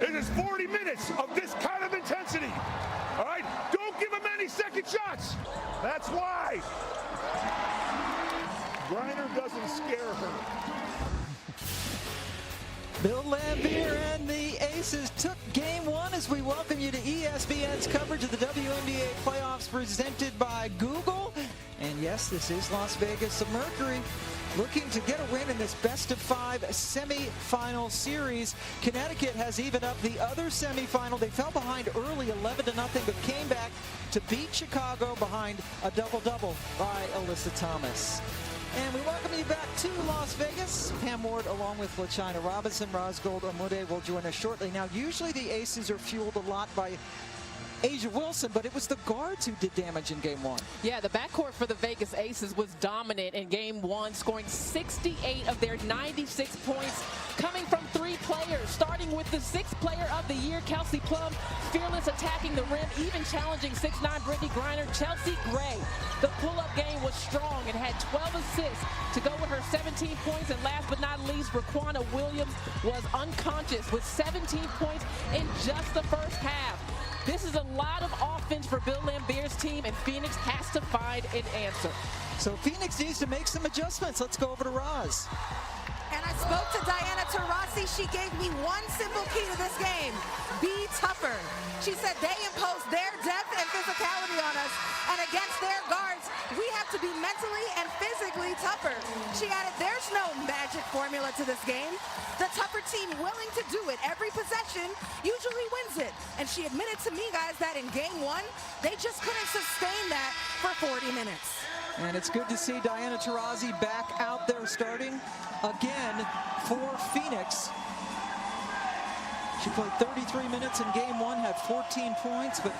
It is 40 minutes of this kind of intensity. All right? Don't give him any second shots. That's why. Griner doesn't scare her. Bill Laimbeer and the Aces took game one as we welcome you to ESPN's coverage of the WNBA playoffs presented by Google. And yes, this is Las Vegas. The Mercury looking to get a win in this best-of-5 semifinal series. Connecticut has even up the other semifinal. They fell behind early 11-0, but came back to beat Chicago behind a double-double by Alyssa Thomas. And we welcome you back to Las Vegas. Pam Ward along with LaChina Robinson. Rosgold Amude will join us shortly. Now, usually the Aces are fueled a lot by Asia Wilson, but it was the guards who did damage in game one. Yeah, the backcourt for the Vegas Aces was dominant in game one, scoring 68 of their 96 points, coming from 3 players, starting with the 6th player of the year, Kelsey Plum, fearless attacking the rim, even challenging 6'9" Brittany Griner, Chelsea Gray. The pull-up game was strong and had 12 assists to go with her 17 points, and last but not least, Raquana Williams was unconscious with 17 points in just the first half. This is a lot of offense for Bill Laimbeer's team, and Phoenix has to find an answer. So Phoenix needs to make some adjustments. Let's go over to Roz. And I spoke to Diana Taurasi. She gave me one simple key to this game: be tougher. She said they impose their depth and physicality on us, and against their guards, we have to be mentally and physically tougher. She added, there's no magic formula to this game. The tougher team willing to do it every possession usually wins it. And she admitted to me, guys, that in game one, they just couldn't sustain that for 40 minutes. And it's good to see Diana Taurasi back out there starting again for Phoenix. She played 33 minutes in game one, had 14 points, but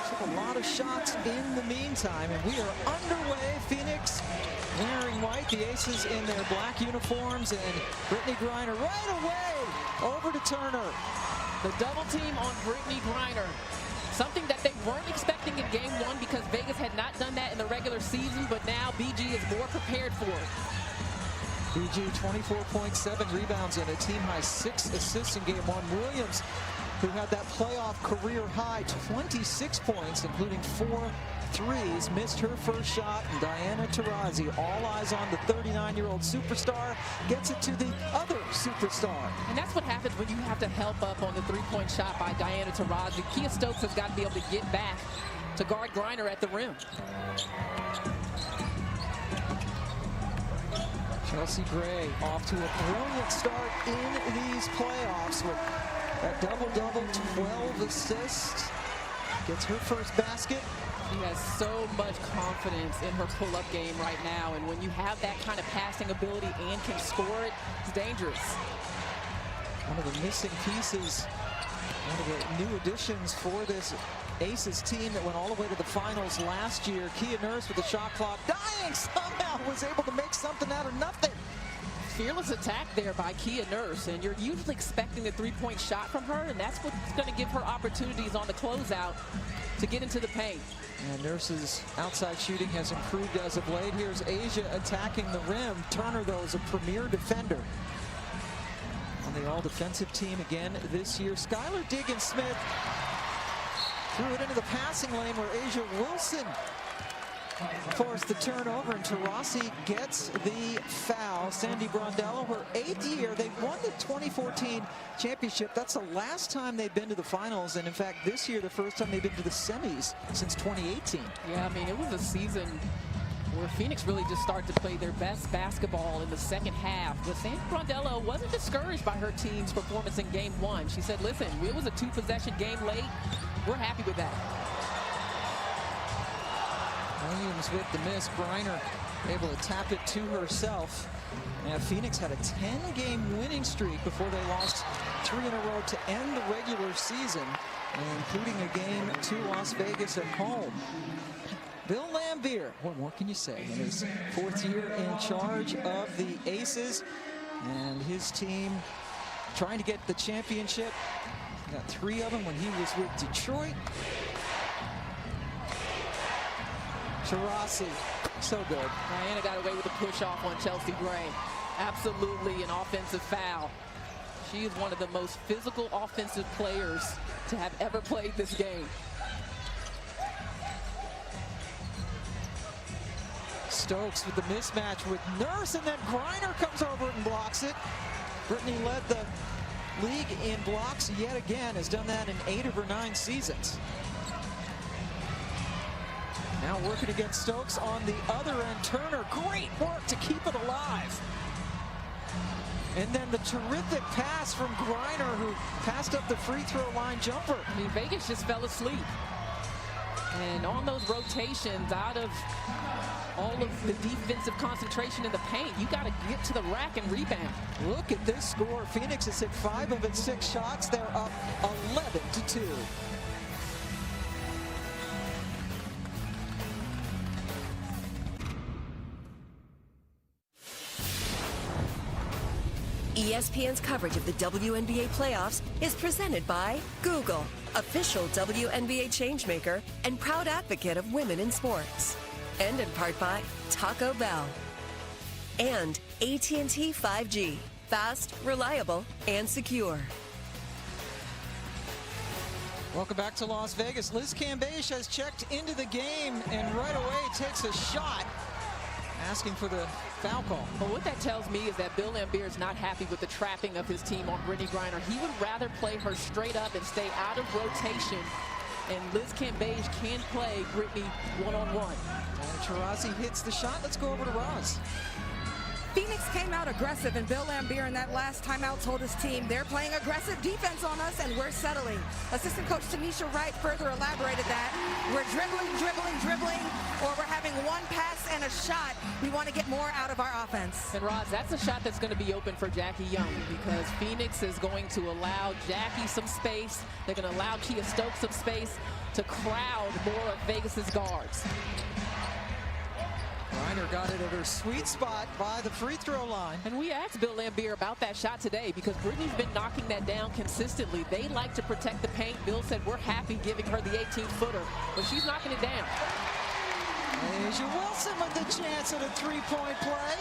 took a lot of shots in the meantime. And we are underway. Phoenix wearing white, the Aces in their black uniforms, and Brittany Griner right away over to Turner. The double team on Brittany Griner. Something that they weren't expecting in game one because Vegas had not done that in the regular season, but now BG is more prepared for it. BG 24.7 rebounds and a team-high 6 assists in game one. Williams, who had that playoff career high 26 points, including 4 threes, missed her first shot. And Diana Taurasi, all eyes on the 39-year-old superstar, gets it to the other superstar. And that's what happens when you have to help up on the three-point shot by Diana Taurasi. Kia Stokes has got to be able to get back to guard Griner at the rim. Chelsea Gray off to a brilliant start in these playoffs with that double-double, 12 assists. Gets her first basket. She has so much confidence in her pull-up game right now, and when you have that kind of passing ability and can score it, it's dangerous. One of the missing pieces, one of the new additions for this Aces team that went all the way to the finals last year. Kia Nurse with the shot clock dying, somehow was able to make something out of nothing. Fearless attack there by Kia Nurse, and you're usually expecting a three-point shot from her, and that's what's going to give her opportunities on the closeout to get into the paint. And Nurse's outside shooting has improved as of late. Here's Asia attacking the rim. Turner, though, is a premier defender on the all-defensive team again this year. Skylar Diggins-Smith threw it into the passing lane where Asia Wilson forced the turnover, and Taurasi gets the foul. Sandy Brondello, her 8th year. They won the 2014 championship. That's the last time they've been to the finals, and in fact this year the first time they've been to the semis since 2018. Yeah, I mean, it was a season where Phoenix really just started to play their best basketball in the second half. But Sandy Brondello wasn't discouraged by her team's performance in game one. She said, listen, it was a 2-possession game late. We're happy with that. Williams with the miss. Griner able to tap it to herself. Now Phoenix had a 10-game winning streak before they lost 3 in a row to end the regular season, including a game to Las Vegas at home. Bill Laimbeer, what more can you say? In his 4th year in charge of the Aces, and his team trying to get the championship. Got 3 of them when he was with Detroit. Taurasi, so good. Diana got away with a push-off on Chelsea Gray. Absolutely an offensive foul. She is one of the most physical offensive players to have ever played this game. Stokes with the mismatch with Nurse, and then Griner comes over and blocks it. Brittany led the league in blocks yet again, has done that in 8 of her 9 seasons. Now working against Stokes on the other end. Turner, great work to keep it alive. And then the terrific pass from Griner, who passed up the free throw line jumper. I mean, Vegas just fell asleep. And on those rotations, out of all of the defensive concentration in the paint, you got to get to the rack and rebound. Look at this score. Phoenix has hit 5 of its 6 shots. They're up 11-2. ESPN's coverage of the WNBA playoffs is presented by Google, official WNBA changemaker and proud advocate of women in sports. And in part by Taco Bell. And AT&T 5G, fast, reliable, and secure. Welcome back to Las Vegas. Liz Cambage has checked into the game and right away takes a shot, asking for the foul call. Well, what that tells me is that Bill Laimbeer is not happy with the trapping of his team on Brittany Griner. He would rather play her straight up and stay out of rotation. And Liz Cambage can play Brittany one-on-one. Taurasi hits the shot. Let's go over to Roz. Phoenix came out aggressive, and Bill Laimbeer in that last timeout told his team they're playing aggressive defense on us and we're settling. Assistant coach Tanisha Wright further elaborated that. We're dribbling, or we're having one pass and a shot. We want to get more out of our offense. And Roz, that's a shot that's going to be open for Jackie Young, because Phoenix is going to allow Jackie some space. They're going to allow Kia Stokes some space to crowd more of Vegas's guards. Griner got it at her sweet spot by the free throw line. And we asked Bill Laimbeer about that shot today, because Brittany's been knocking that down consistently. They like to protect the paint. Bill said we're happy giving her the 18-footer, but she's knocking it down. Asia Wilson with the chance at a three-point play.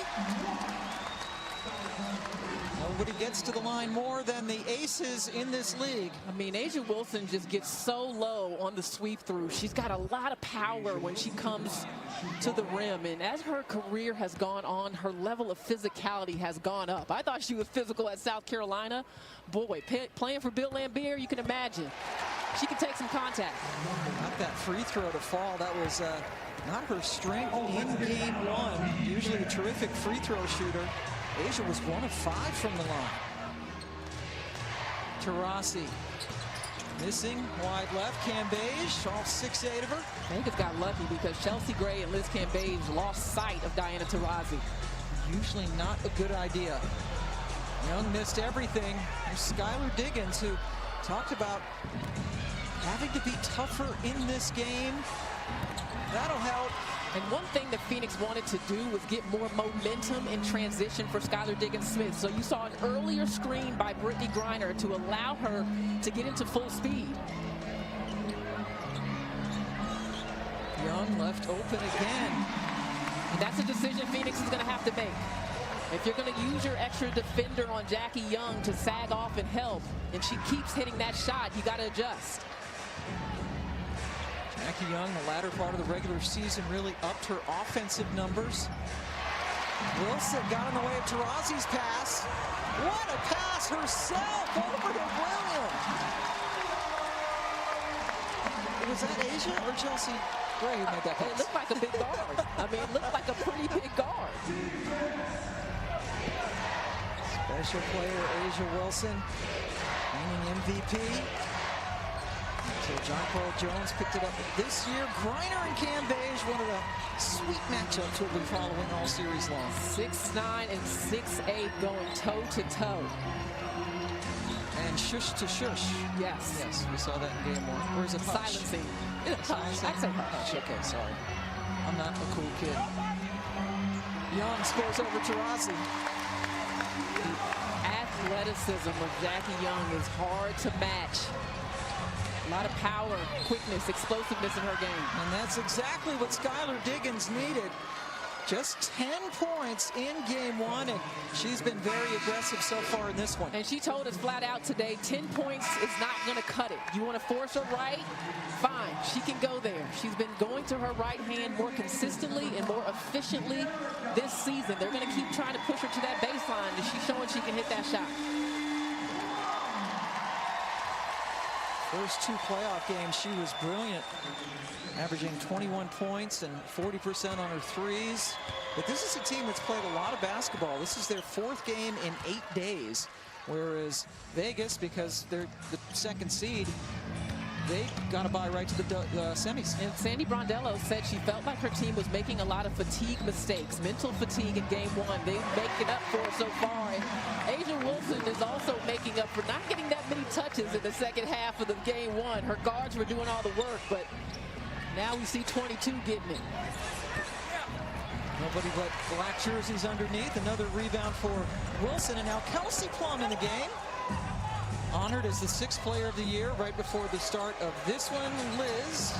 Nobody gets to the line more than the aces in this league. I mean, Asia Wilson just gets so low on the sweep through. She's got a lot of power when she comes to the rim, and as her career has gone on, her level of physicality has gone up. I thought she was physical at South Carolina. Boy, playing for Bill Laimbeer, you can imagine. She can take some contact. Not that free throw to fall. That was not her strength in game one. Usually a terrific free throw shooter. Asia was 1 of 5 from the line. Taurasi missing wide left. Cambage, all 6'8" of her. Vegas got lucky because Chelsea Gray and Liz Cambage lost sight of Diana Taurasi. Usually not a good idea. Young missed everything. There's Skylar Diggins, who talked about having to be tougher in this game. That'll help. And one thing that Phoenix wanted to do was get more momentum in transition for Skylar Diggins-Smith. So you saw an earlier screen by Brittany Griner to allow her to get into full speed. Young left open again. And that's a decision Phoenix is going to have to make. If you're going to use your extra defender on Jackie Young to sag off and help, and she keeps hitting that shot, you got to adjust. Jackie Young, the latter part of the regular season, really upped her offensive numbers. Wilson got in the way of Taurasi's pass. What a pass herself over to Williams. Was that Asia or Chelsea Gray who made that pass? It looked like a big guard. I mean, it looked like a pretty big guard. Special player Asia Wilson, reigning MVP. So John Paul Jones picked it up this year. Griner and Cambage, one of the sweet matchups we'll be following all series long. 6'9" and 6'8" going toe-to-toe. And shush to shush. Yes. Yes, we saw that in game one. Or is it hush? Silencing. Hush. I'd say hush. Okay, sorry. I'm not a cool kid. Young scores over Taurasi. The athleticism of Jackie Young is hard to match. lot of power, quickness, explosiveness in her game. And that's exactly what Skylar Diggins needed. Just 10 points in game one, and she's been very aggressive so far in this one. And she told us flat out today, 10 points is not going to cut it. You want to force her right? Fine, she can go there. She's been going to her right hand more consistently and more efficiently this season. They're going to keep trying to push her to that baseline, and she's showing she can hit that shot. First two playoff games, she was brilliant, averaging 21 points and 40% on her threes. But this is a team that's played a lot of basketball. This is their fourth game in 8 days, whereas Vegas, because they're the second seed, they got to buy right to the semis. And Sandy Brondello said she felt like her team was making a lot of fatigue mistakes, mental fatigue in game one. They make it up for it so far. And Asia Wilson is also making up for not getting that many touches in the second half of the game one. Her guards were doing all the work, but now we see 22 getting it. Nobody but black jerseys underneath. Another rebound for Wilson. And now Kelsey Plum in the game. Honored as the 6th player of the year right before the start of this one. Liz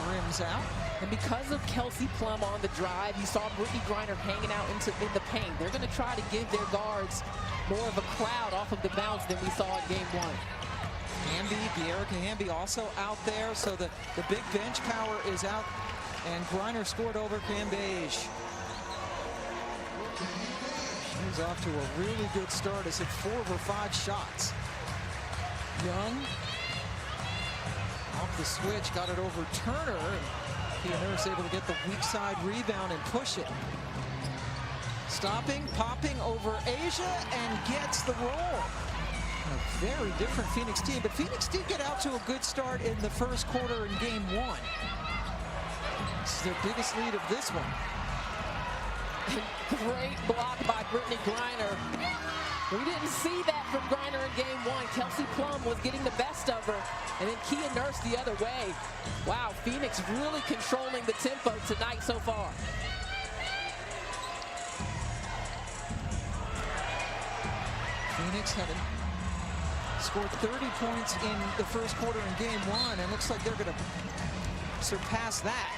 rims out. And because of Kelsey Plum on the drive, you saw Brittany Griner hanging out in the paint. They're going to try to give their guards more of a crowd off of the bounce than we saw in game one. Erica Hamby also out there, so the big bench power is out, and Griner scored over Cambage. She's off to a really good start. Has hit 4 of her 5 shots. Young off the switch, got it over Turner. Kia Nurse able to get the weak side rebound and push it. Stopping, popping over Asia, and gets the roll. A very different Phoenix team, but Phoenix did get out to a good start in the first quarter in game one. This is their biggest lead of this one. Great block by Brittany Griner. We didn't see that from Griner in game one. Kelsey Plum was getting the best of her, and then Kia Nurse the other way. Wow, Phoenix really controlling the tempo tonight so far. Phoenix had scored 30 points in the first quarter in game one, and looks like they're going to surpass that.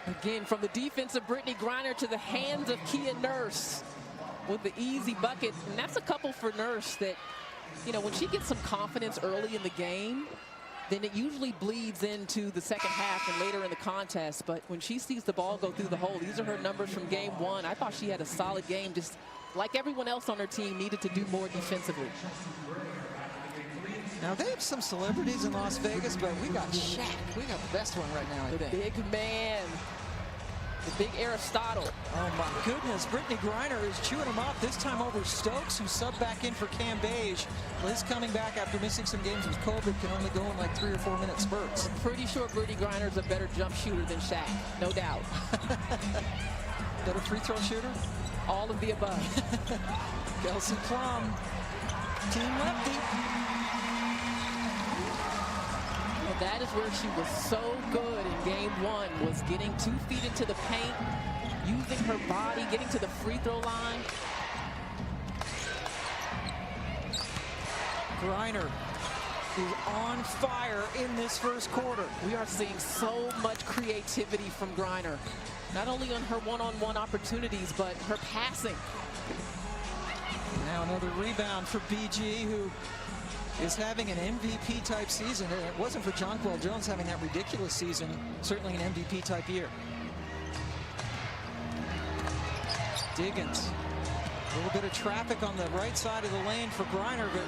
Again, from the defense of Brittany Griner to the hands of Kia Nurse with the easy bucket. And that's a couple for Nurse that, you know, when she gets some confidence early in the game, then it usually bleeds into the second half and later in the contest. But when she sees the ball go through the hole, these are her numbers from game one. I thought she had a solid game, just like everyone else on her team needed to do more defensively. Now, they have some celebrities in Las Vegas, but we got Shaq. We got the best one right now, I think. The big man. The big Aristotle. Oh, my goodness. Brittany Griner is chewing him up, this time over Stokes, who subbed back in for Cambage. Liz coming back after missing some games with COVID, can only go in like 3 or 4 minute spurts. I'm pretty sure Brittany Griner is a better jump shooter than Shaq, no doubt. Better free throw shooter? All of the above. Kelsey Plum, team lefty. And that is where she was so good in game one, was getting 2 feet into the paint, using her body, getting to the free throw line. Griner is on fire in this first quarter. We are seeing so much creativity from Griner, not only on her one-on-one opportunities, but her passing. Now another rebound for BG, who is having an MVP type season. It wasn't for Jonquel Jones having that ridiculous season, certainly an MVP type year. Diggins, a little bit of traffic on the right side of the lane for Griner, but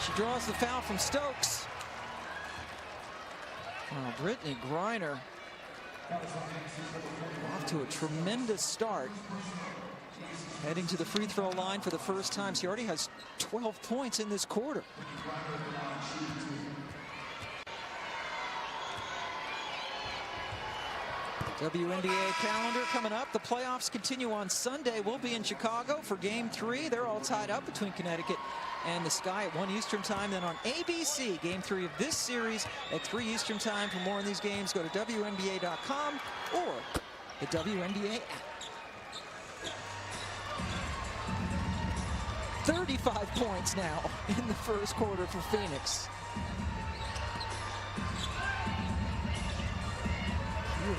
she draws the foul from Stokes. Oh, Brittany Griner off to a tremendous start. Heading to the free throw line for the first time. She already has 12 points in this quarter. WNBA calendar coming up. The playoffs continue on Sunday. We'll be in Chicago for game 3. They're all tied up between Connecticut and the Sky at 1 Eastern time. Then on ABC, game 3 of this series at 3 Eastern time. For more on these games, go to WNBA.com or the WNBA app. 35 points now in the first quarter for Phoenix.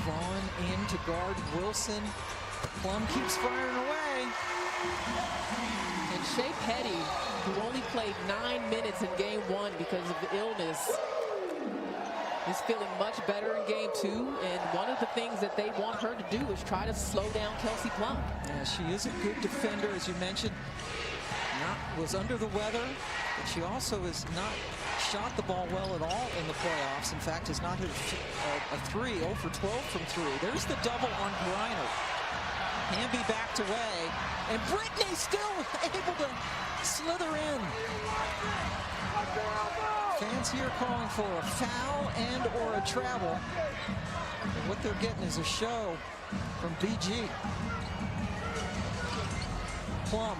Vaughn in to guard Wilson. Plum keeps firing away. And Shea Petty, who only played 9 minutes in game 1 because of the illness, is feeling much better in game 2. And one of the things that they want her to do is try to slow down Kelsey Plum. Yeah, she is a good defender, as you mentioned. Was under the weather, but she also has not shot the ball well at all in the playoffs. In fact, has not hit a 3, 0 for 12 from 3. There's the double on Griner. Hamby backed away, and Brittany still able to slither in. Fans here calling for a foul and or a travel. And what they're getting is a show from BG. Plum.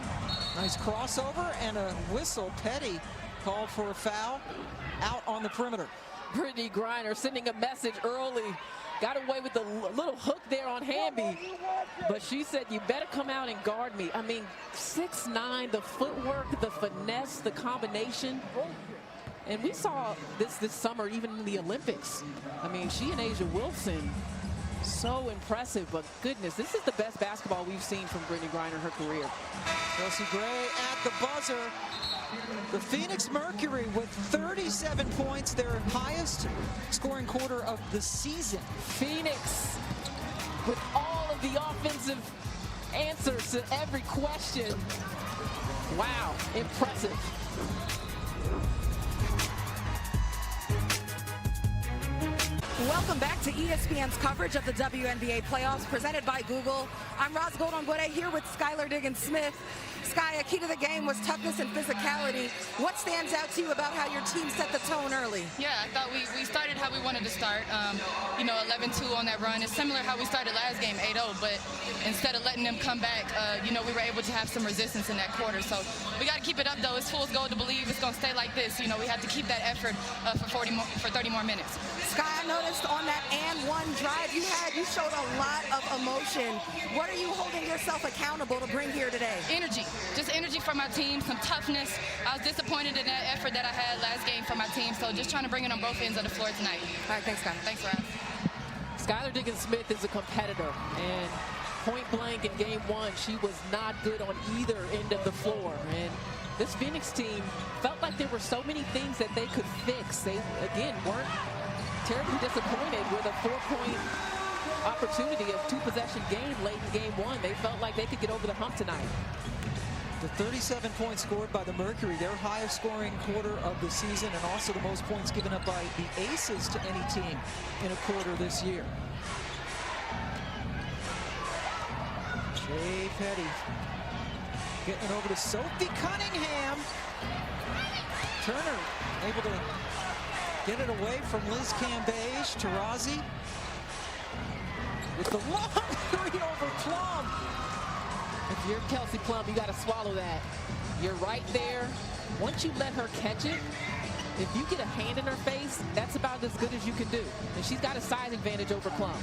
Nice crossover and a whistle. Petty called for a foul out on the perimeter. Brittany Griner sending a message early. Got away with a little hook there on Hamby. But she said, you better come out and guard me. I mean, 6'9", the footwork, the finesse, the combination. And we saw this summer, even in the Olympics. I mean, she and Asia Wilson, so impressive. But goodness, this is the best basketball we've seen from Brittany Griner in her career. Chelsea Gray at the buzzer. The Phoenix Mercury with 37 points, their highest scoring quarter of the season. Phoenix with all of the offensive answers to every question. Wow, impressive. Welcome back to ESPN's coverage of the WNBA playoffs presented by Google. I'm Roz Goldon-Guede here with Skylar Diggins-Smith. Sky, a key to the game was toughness and physicality. What stands out to you about how your team set the tone early? Yeah, I thought we started how we wanted to start. 11-2 on that run. It's similar how we started last game, 8-0, but instead of letting them come back, we were able to have some resistance in that quarter. So we got to keep it up, though. It's fool's gold to believe it's going to stay like this. We have to keep that effort for 30 more minutes. Sky, I noticed on that and one drive you showed a lot of emotion. What are you holding yourself accountable to bring here today? Energy. Just energy from my team, some toughness. I was disappointed in that effort that I had last game for my team, so just trying to bring it on both ends of the floor tonight. All right, thanks, Sky. Thanks, Rob. Skylar Diggins-Smith is a competitor, and point blank in game 1, she was not good on either end of the floor. And this Phoenix team felt like there were so many things that they could fix. They, again, weren't terribly disappointed with a 4-point opportunity of 2-possession game late in game 1. They felt like they could get over the hump tonight. The 37 points scored by the Mercury, their highest scoring quarter of the season, and also the most points given up by the Aces to any team in a quarter this year. Shea Petty getting it over to Sophie Cunningham. Turner able to get it away from Liz Cambage. Taurasi with the long 3 over Plum. If you're Kelsey Plum, you got to swallow that. You're right there. Once you let her catch it, if you get a hand in her face, that's about as good as you can do. And she's got a size advantage over Plum.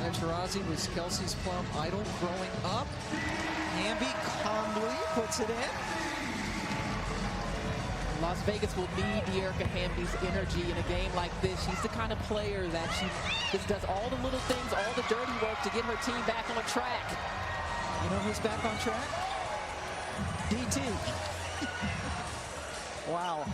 And Taurasi was Kelsey's Plum idol growing up. Hamby calmly puts it in. Las Vegas will need Dearica Hamby's energy in a game like this. She's the kind of player that she just does all the little things, all the dirty work to get her team back on track. You know who's back on track? DT. Wow.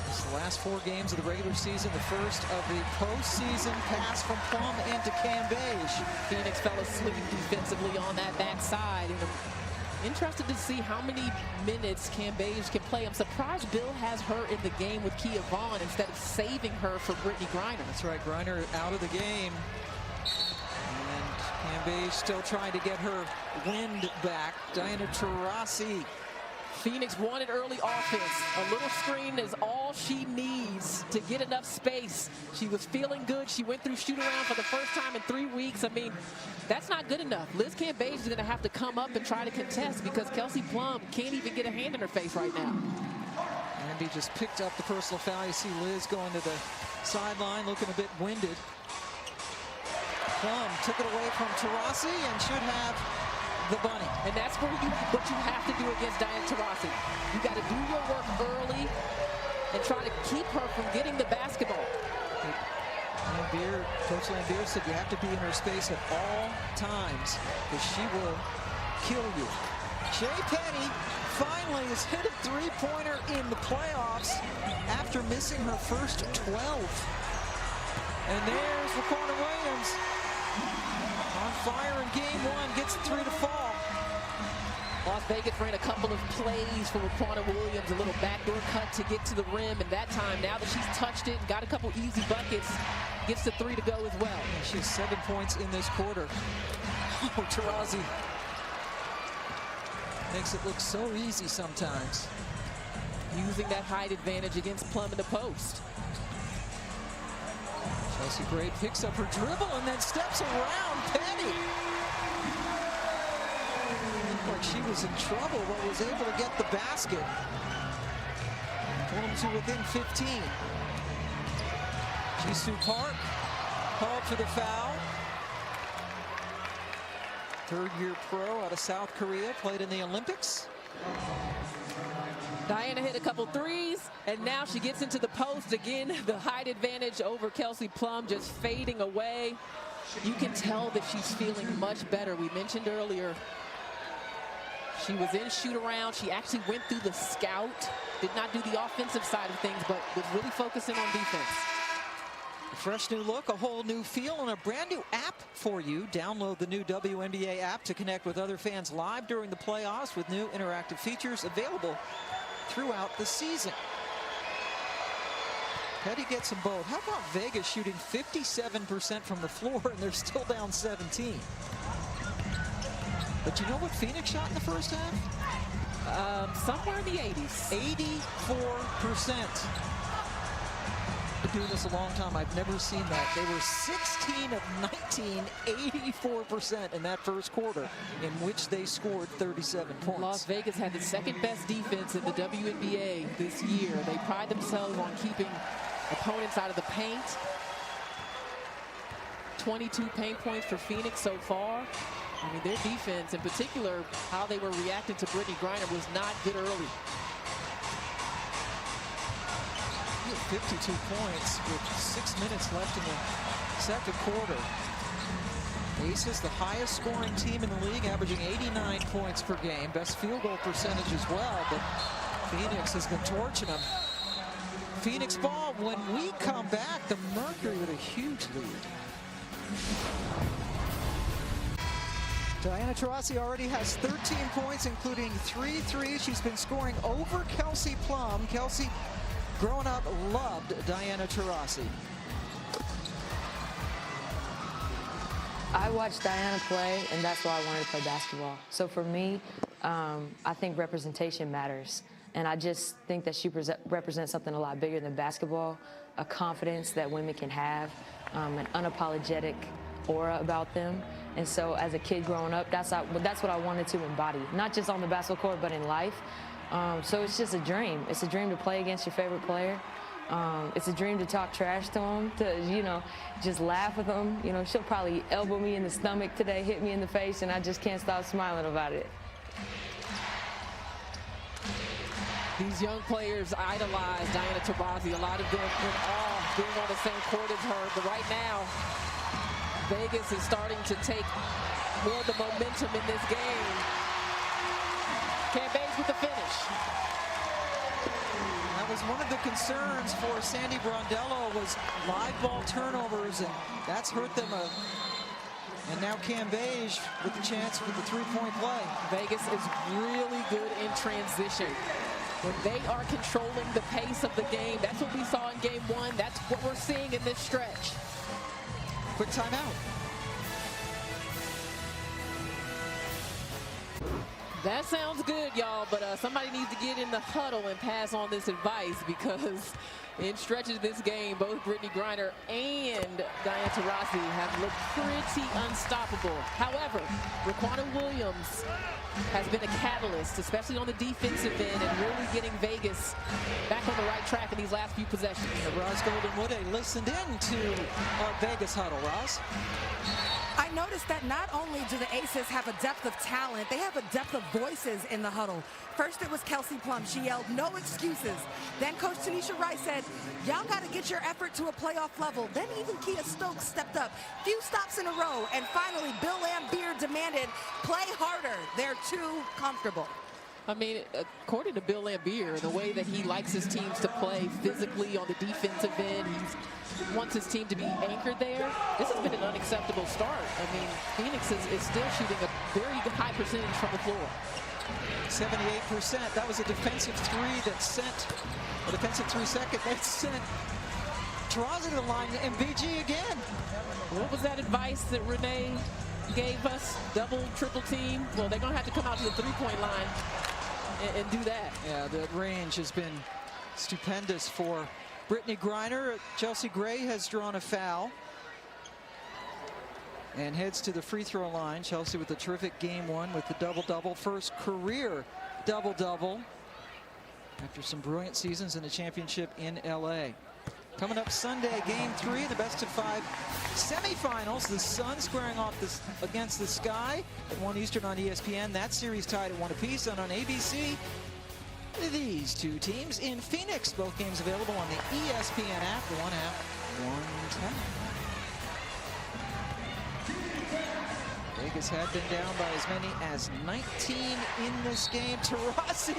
It's the last 4 games of the regular season, the first of the postseason pass from Plum into Cambage. Phoenix fell asleep defensively on that backside. And I'm interested to see how many minutes Cambage can play. I'm surprised Bill has her in the game with Kia Vaughn instead of saving her for Brittany Griner. That's right, Griner out of the game. Cambage still trying to get her wind back. Diana Taurasi. Phoenix wanted early offense. A little screen is all she needs to get enough space. She was feeling good. She went through shoot-around for the first time in 3 weeks. I mean, that's not good enough. Liz Cambage is going to have to come up and try to contest because Kelsey Plum can't even get a hand in her face right now. Andy just picked up the personal foul. You see Liz going to the sideline looking a bit winded. Plum took it away from Taurasi and should have the bunny. And that's what you have to do against Diana Taurasi. You got to do your work early and try to keep her from getting the basketball. Coach Lambier said you have to be in her space at all times because she will kill you. Shea Penny finally has hit a three-pointer in the playoffs after missing her first 12. And there's Laquana Williams on fire in game one, gets three to fall. Las Vegas ran a couple of plays for Laquana Williams, a little backdoor cut to get to the rim, and that time, now that she's touched it and got a couple easy buckets, gets the three to go as well. Yeah, she has 7 points in this quarter. Oh, Taurasi makes it look so easy sometimes. Using that height advantage against Plum in the post. Chelsea Gray picks up her dribble and then steps around Penny. Looked like she was in trouble, but was able to get the basket. Pull them to within 15. Jisoo Park called for the foul. Third-year pro out of South Korea, played in the Olympics. Diana hit a couple threes, and now she gets into the post again. The height advantage over Kelsey Plum just fading away. You can tell that she's feeling much better. We mentioned earlier, she was in shoot-around. She actually went through the scout, did not do the offensive side of things, but was really focusing on defense. A fresh new look, a whole new feel, and a brand new app for you. Download the new WNBA app to connect with other fans live during the playoffs with new interactive features available throughout the season. Petty gets them both. How about Vegas shooting 57% from the floor and they're still down 17? But you know what Phoenix shot in the first half? Somewhere in the 80s. 84%. Been doing this a long time. I've never seen that. They were 16 of 19, 84% in that first quarter, in which they scored 37 points. Las Vegas had the second best defense in the WNBA this year. They pride themselves on keeping opponents out of the paint. 22 paint points for Phoenix so far. I mean, their defense, in particular, how they were reacting to Brittany Griner was not good early. 52 points with 6 minutes left in the second quarter. Aces, the highest scoring team in the league, averaging 89 points per game. Best field goal percentage as well, but Phoenix has been torching them. Phoenix ball. When we come back, the Mercury with a huge lead. Diana Taurasi already has 13 points, including 3 threes. She's been scoring over Kelsey Plum. Kelsey, growing up, loved Diana Taurasi. I watched Diana play, and that's why I wanted to play basketball. So for me, I think representation matters. And I just think that she represents something a lot bigger than basketball, a confidence that women can have, an unapologetic aura about them. And so as a kid growing up, that's what I wanted to embody, not just on the basketball court, but in life. So it's just a dream. It's a dream to play against your favorite player. It's a dream to talk trash to them, to, just laugh with them. She'll probably elbow me in the stomach today, hit me in the face, and I just can't stop smiling about it. These young players idolize Diana Taurasi. A lot of them in awe being on the same court as her. But right now, Vegas is starting to take more of the momentum in this game. Cambays with the finish. That was one of the concerns for Sandy Brondello, was live ball turnovers, and that's hurt them. And now Cambays with the chance for the three-point play. Vegas is really good in transition. When they are controlling the pace of the game, that's what we saw in game one. That's what we're seeing in this stretch. Quick timeout. That sounds good, y'all, but somebody needs to get in the huddle and pass on this advice, because In stretches of this game, both Brittney Griner and Diana Taurasi have looked pretty unstoppable. However, Raquana Williams has been a catalyst, especially on the defensive end, and really getting Vegas back on the right track in these last few possessions. Roz Golden-Wood listened in to our Vegas huddle. Roz? I noticed that not only do the Aces have a depth of talent, they have a depth of voices in the huddle. First it was Kelsey Plum. She yelled, "No excuses." Then Coach Tanisha Rice said, "Y'all got to get your effort to a playoff level." Then even Kia Stokes stepped up. Few stops in a row. And finally, Bill Lambier demanded, "Play harder. They're too comfortable." I mean, according to Bill Lambier, the way that he likes his teams to play physically on the defensive end, he wants his team to be anchored there. This has been an unacceptable start. I mean, Phoenix is still shooting a very high percentage from the floor. 78%. That was a defensive three that sent, a defensive 3-second that sent Taurasi to the line, and BG again. What was that advice that Renee gave us? Double, triple team? Well, they're going to have to come out to the three-point line and do that. Yeah, the range has been stupendous for Brittney Griner. Chelsea Gray has drawn a foul and heads to the free throw line. Chelsea with a terrific game one with the double-double. First career double-double after some brilliant seasons in the championship in LA. Coming up Sunday, game 3, the best-of-5 semifinals. The Sun squaring off against the Sky at 1 Eastern on ESPN. That series tied at 1 apiece. And on ABC, these two teams in Phoenix. Both games available on the ESPN app. The 1/2, 110. Vegas had been down by as many as 19 in this game. Taurasi,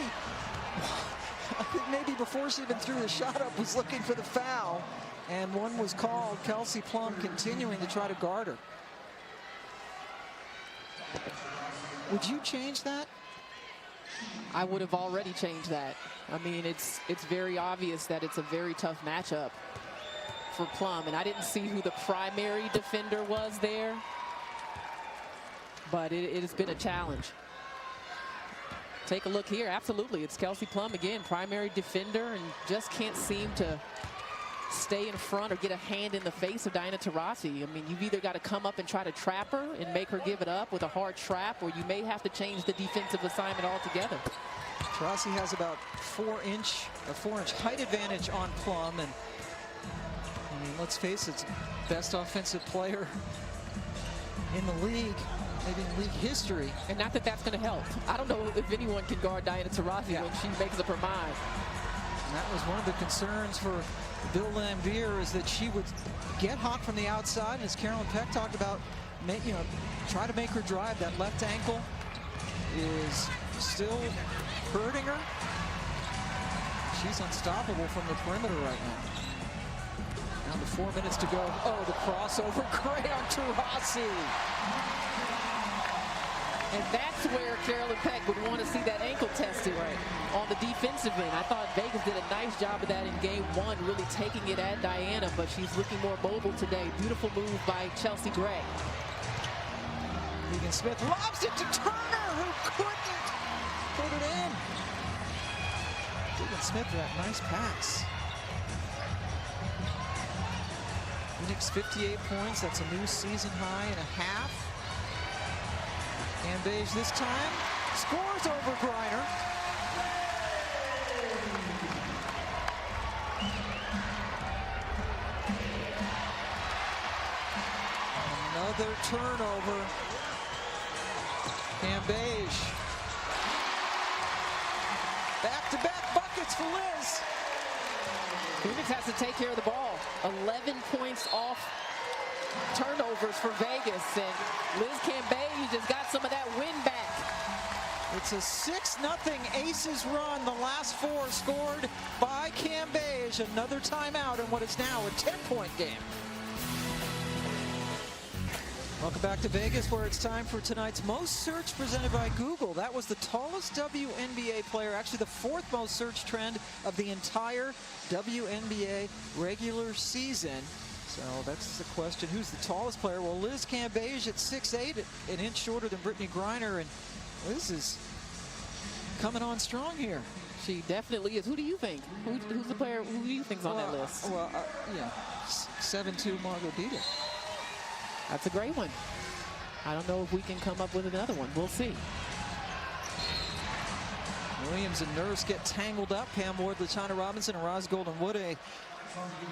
I think maybe before she even threw the shot up, was looking for the foul, and one was called. Kelsey Plum continuing to try to guard her. Would you change that? I would have already changed that. I mean, it's very obvious that it's a very tough matchup for Plum, and I didn't see who the primary defender was there, but it has been a challenge. Take a look here. Absolutely, it's Kelsey Plum again, primary defender, and just can't seem to stay in front or get a hand in the face of Diana Taurasi. I mean, you've either got to come up and try to trap her and make her give it up with a hard trap, or you may have to change the defensive assignment altogether. Taurasi has about a 4-inch height advantage on Plum, and I mean, let's face it, best offensive player in the league, maybe in league history. And not that that's going to help. I don't know if anyone can guard Diana Taurasi when she makes up her mind. And that was one of the concerns for Bill Lambier, is that she would get hot from the outside, and as Carolyn Peck talked about, try to make her drive. That left ankle is still hurting her. She's unstoppable from the perimeter right now. Down to 4 minutes to go. Oh, the crossover. Great on Taurasi. And that's where Carolyn Peck would want to see that ankle tested on the defensive end. I thought Vegas did a nice job of that in game 1, really taking it at Diana, but she's looking more mobile today. Beautiful move by Chelsea Gray. Megan Smith lobs it to Turner, who couldn't put it in. Megan Smith with that nice pass. Phoenix 58 points. That's a new season high and a half. And Beige this time scores over Griner. Another turnover. And Beige. Back-to-back buckets for Liz. Phoenix has to take care of the ball. 11 points off turnovers for Vegas, and Liz Cambage just got some of that win back. It's a 6-0 Aces run. The last 4 scored by Cambage. Another timeout in what is now a 10-point game. Welcome back to Vegas, where it's time for tonight's Most Searched presented by Google. That was the tallest WNBA player, actually the 4th most searched trend of the entire WNBA regular season. So that's the question. Who's the tallest player? Well, Liz Cambage at 6'8", an inch shorter than Brittney Griner, and Liz is coming on strong here. She definitely is. Who do you think? Who's the player? Who do you think's on that list? Well, yeah, 7-2 Margot Dita. That's a great one. I don't know if we can come up with another one. We'll see. Williams and Nurse get tangled up. Pam Ward, LaTonya Robinson, and Roz Golden-Wood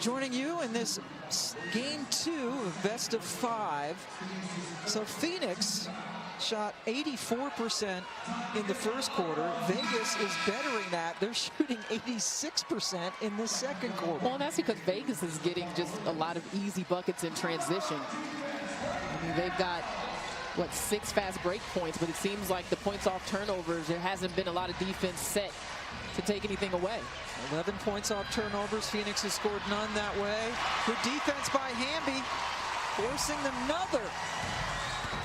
joining you in this game 2 of best of 5. So Phoenix shot 84% in the first quarter. Vegas is bettering that. They're shooting 86% in the second quarter. Well, that's because Vegas is getting just a lot of easy buckets in transition. I mean, they've got, what, 6 fast break points, but it seems like the points off turnovers, there hasn't been a lot of defense set to take anything away. 11 points off turnovers. Phoenix has scored none that way. Good defense by Hamby, forcing another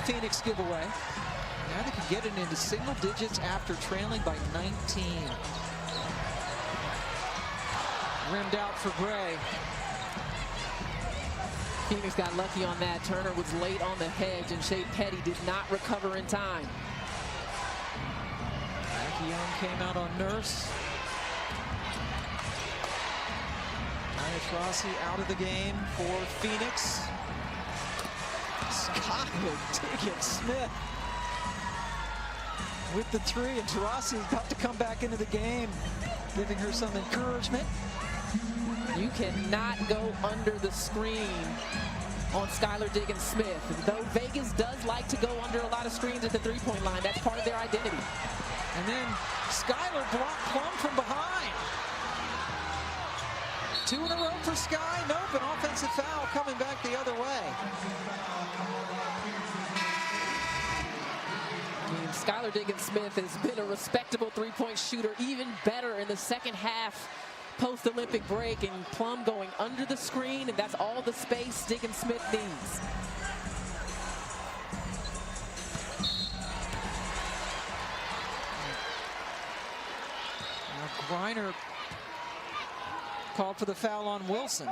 Phoenix giveaway. Now they can get it into single digits after trailing by 19. Rimmed out for Gray. Phoenix got lucky on that. Turner was late on the hedge, and Shea Petty did not recover in time. Jackie Young came out on Nurse. Nia Taurasi out of the game for Phoenix. Skylar Diggins-Smith with the 3, and Taurasi is about to come back into the game, giving her some encouragement. You cannot go under the screen on Skylar Diggins-Smith. Though Vegas does like to go under a lot of screens at the three-point line. That's part of their identity. And then Skylar blocked Plum from behind. 2 in a row for Sky. Nope, an offensive foul coming back the other way. I mean, Skylar Diggins-Smith has been a respectable three-point shooter, even better in the second half post-Olympic break, and Plum going under the screen, and that's all the space Diggins-Smith needs. Now Griner called for the foul on Wilson.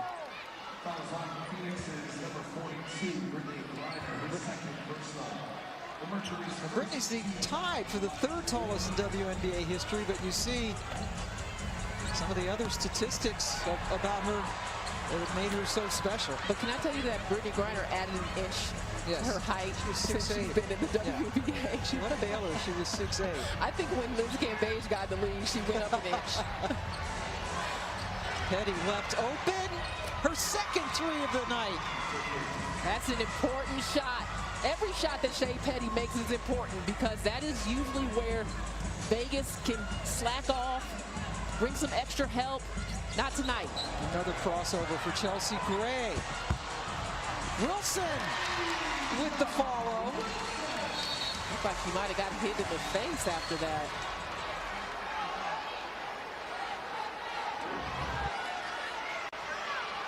Brittany's tied for the 3rd tallest in WNBA history, but you see some of the other statistics about her that have made her so special. But can I tell you that Brittany Griner added an inch to her height since she's been in the WNBA? Yeah. She went to Baylor. She was 6'8". I think when Liz Cambage got in the league, she went up an inch. Petty left open. Her second 3 of the night. That's an important shot. Every shot that Shea Petty makes is important, because that is usually where Vegas can slack off, bring some extra help. Not tonight. Another crossover for Chelsea Gray. Wilson with the follow. Looked like she might have got hit in the face after that.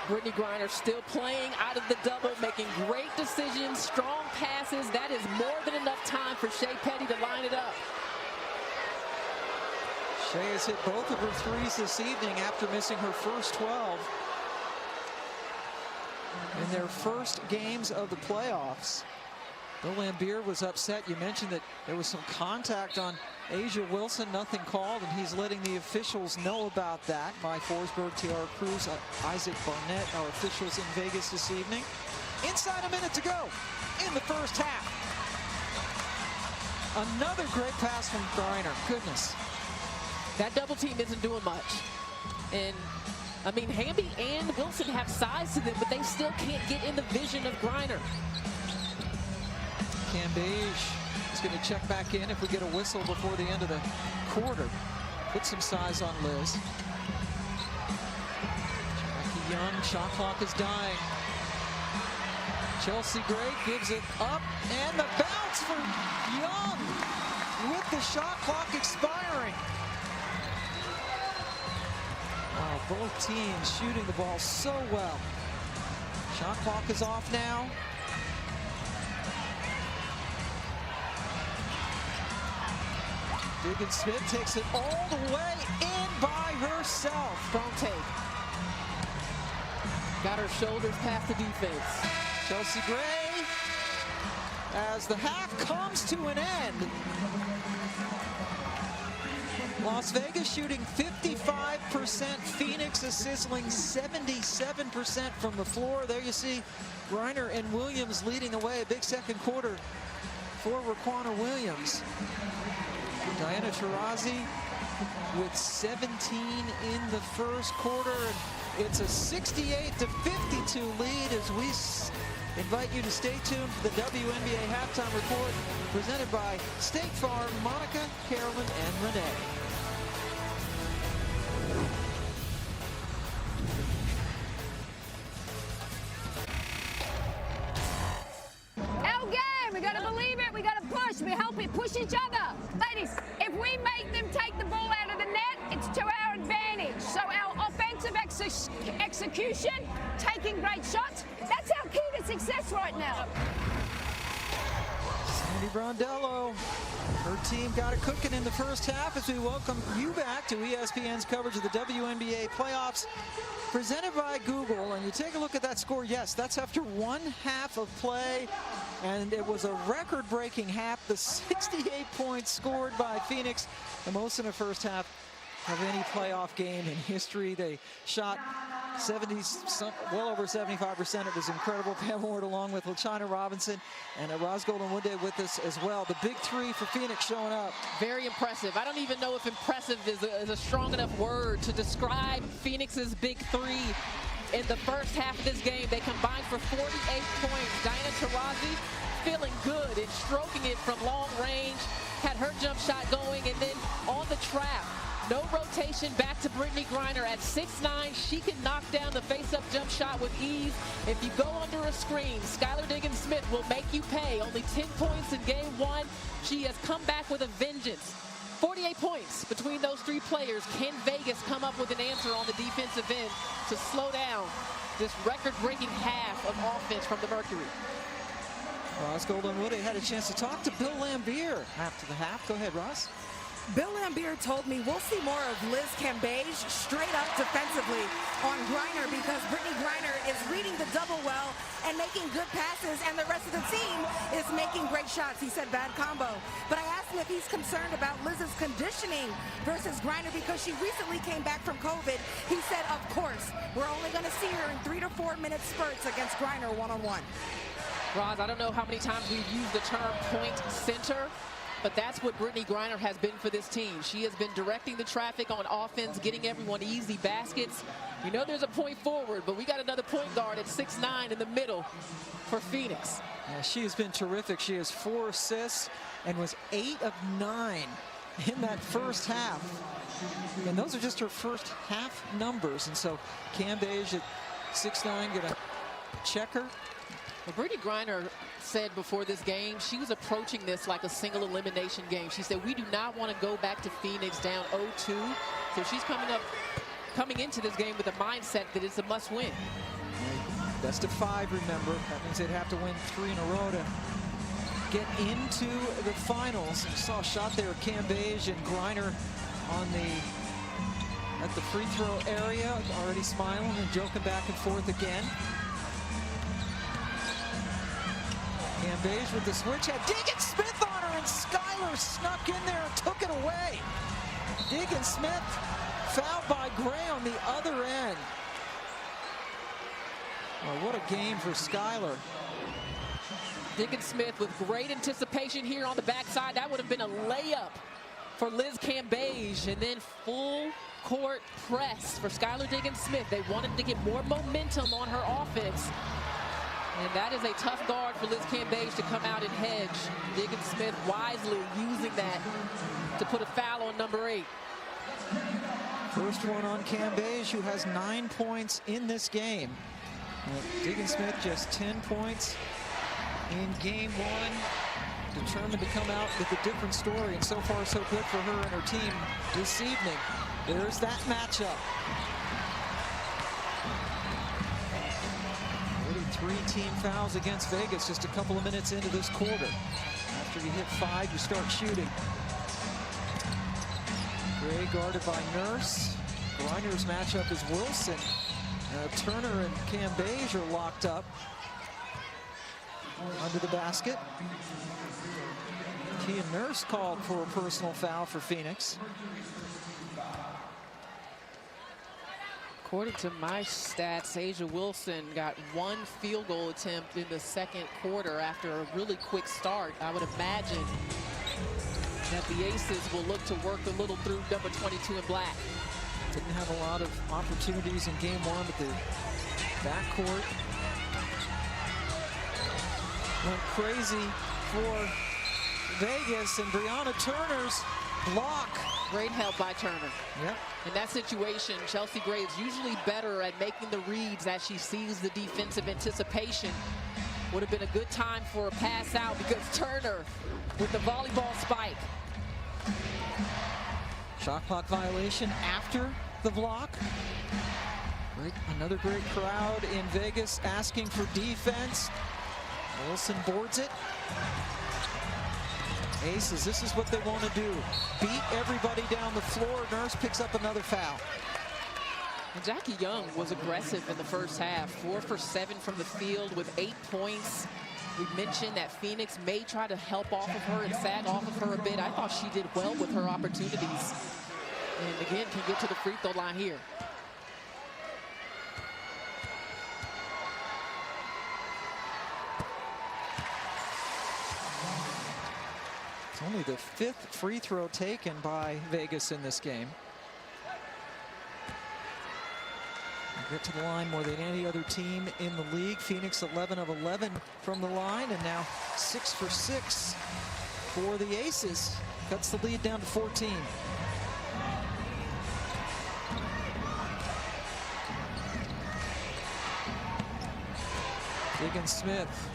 Brittany Griner still playing out of the double, making great decisions, strong passes. That is more than enough time for Shea Petty to line it up. Shea has hit both of her 3s this evening after missing her first 12 in their first games of the playoffs. Bill Lambier was upset. You mentioned that there was some contact on Asia Wilson, nothing called, and he's letting the officials know about that. Mike Forsberg, T.R. Cruz, Isaac Barnett, our officials in Vegas this evening. Inside a minute to go in the first half. Another great pass from Griner. Goodness. That double team isn't doing much. And, I mean, Hamby and Wilson have size to them, but they still can't get in the vision of Griner. Cambage is going to check back in if we get a whistle before the end of the quarter. Put some size on Liz. Jackie Young, shot clock is dying. Chelsea Gray gives it up, and the bounce for Young with the shot clock expiring. Wow, both teams shooting the ball so well. Shot clock is off now. Diggins-Smith takes it all the way in by herself. Strong take. Got her shoulders past the defense. Chelsea Gray, as the half comes to an end. Las Vegas shooting 55%. Phoenix is sizzling 77% from the floor. There you see Griner and Williams leading the way. A big second quarter for Raquana Williams. Diana Taurasi with 17 in the first quarter. And it's a 68-52 lead as we invite you to stay tuned for the WNBA halftime report presented by State Farm, Monica, Carolyn, and Renee. Our game, we gotta believe it, we gotta push, we help it push each other. Ladies, if we make them take the ball out of the net, it's to our advantage. So our offensive execution, taking great shots, that's our key to success right now. Sandy Brondello, her team got it cooking in the first half as we welcome you back to ESPN's coverage of the WNBA playoffs presented by Google. And you take a look at that score. Yes, that's after one half of play, and it was a record-breaking half. The 68 points scored by Phoenix, the most in the first half of any playoff game in history. They shot well over 75%. It was incredible. Pam Ward along with LaChina Robinson and Roz Golden-Woodley with us as well. The big three for Phoenix showing up. Very impressive. I don't even know if impressive is a strong enough word to describe Phoenix's big three. In the first half of this game, they combined for 48 points. Diana Taurasi feeling good and stroking it from long range. Had her jump shot going, and then on the trap, no rotation, back to Brittany Griner at 6'9". She can knock down the face-up jump shot with ease. If you go under a screen, Skylar Diggins-Smith will make you pay. Only 10 points in game one. She has come back with a vengeance. 48 points between those three players. Can Vegas come up with an answer on the defensive end to slow down this record-breaking half of offense from the Mercury? Roz Golden-Woodley had a chance to talk to Bill Lambier after the half. Go ahead, Roz. Bill Lambier told me we'll see more of Liz Cambage straight up defensively on Griner because Brittany Griner is reading the double well and making good passes, and the rest of the team is making great shots. He said bad combo. But I asked him if he's concerned about Liz's conditioning versus Griner because she recently came back from COVID. He said, of course, we're only going to see her in 3 to 4 minute spurts against Griner one-on-one. Roz, I don't know how many times we've used the term point center, but that's what Brittany Griner has been for this team. She has been directing the traffic on offense, getting everyone easy baskets. You know there's a point forward, but we got another point guard at 6'9" in the middle for Phoenix. Yeah, she has been terrific. She has 4 assists and was 8 of 9 in that first half. And those are just her first half numbers. And so Cambage at 6'9", gonna check her. Well, Brittany Griner said before this game she was approaching this like a single elimination game. She said we do not want to go back to Phoenix down 0-2. So she's coming into this game with a mindset that it's a must win. Best of 5, remember. That means they'd have to win 3 in a row to get into the finals. You saw a shot there of Cambage and Griner at the free throw area, already smiling and joking back and forth again. Cambage with the switch, had Diggins-Smith on her, and Skylar snuck in there and took it away. Diggins-Smith fouled by Gray on the other end. Oh, what a game for Skylar. Diggins-Smith with great anticipation here on the backside. That would have been a layup for Liz Cambage, and then full court press for Skylar Diggins-Smith. They wanted to get more momentum on her offense. And that is a tough guard for Liz Cambage to come out and hedge. Diggins-Smith wisely using that to put a foul on number 8. First one on Cambage, who has 9 points in this game. Diggins-Smith just 10 points in game one. Determined to come out with a different story, and so far so good for her and her team this evening. There's that matchup. 3 team fouls against Vegas just a couple of minutes into this quarter. After you hit 5, you start shooting. Gray guarded by Nurse. Griner's matchup is Wilson. Turner and Cambage are locked up under the basket. Kia Nurse called for a personal foul for Phoenix. According to my stats, Asia Wilson got 1 field goal attempt in the second quarter after a really quick start. I would imagine that the Aces will look to work a little through number 22 in black. Didn't have a lot of opportunities in game one, but the backcourt went crazy for Vegas, and Brianna Turner's block. Great help by Turner. Yep. In that situation, Chelsea Gray is usually better at making the reads as she sees the defensive anticipation. Would have been a good time for a pass out because Turner with the volleyball spike. Shot clock violation after the block. Another great crowd in Vegas asking for defense. Wilson boards it. Aces, this is what they want to do. Beat everybody down the floor. Nurse picks up another foul. And Jackie Young was aggressive in the first half. 4 for 7 from the field with 8 points. We mentioned that Phoenix may try to help off of her and sag off of her a bit. I thought she did well with her opportunities. And again, can get to the free throw line here. It's only the 5th free throw taken by Vegas in this game. They get to the line more than any other team in the league. Phoenix 11 of 11 from the line, and now 6 for 6 for the Aces. Cuts the lead down to 14. Diggins-Smith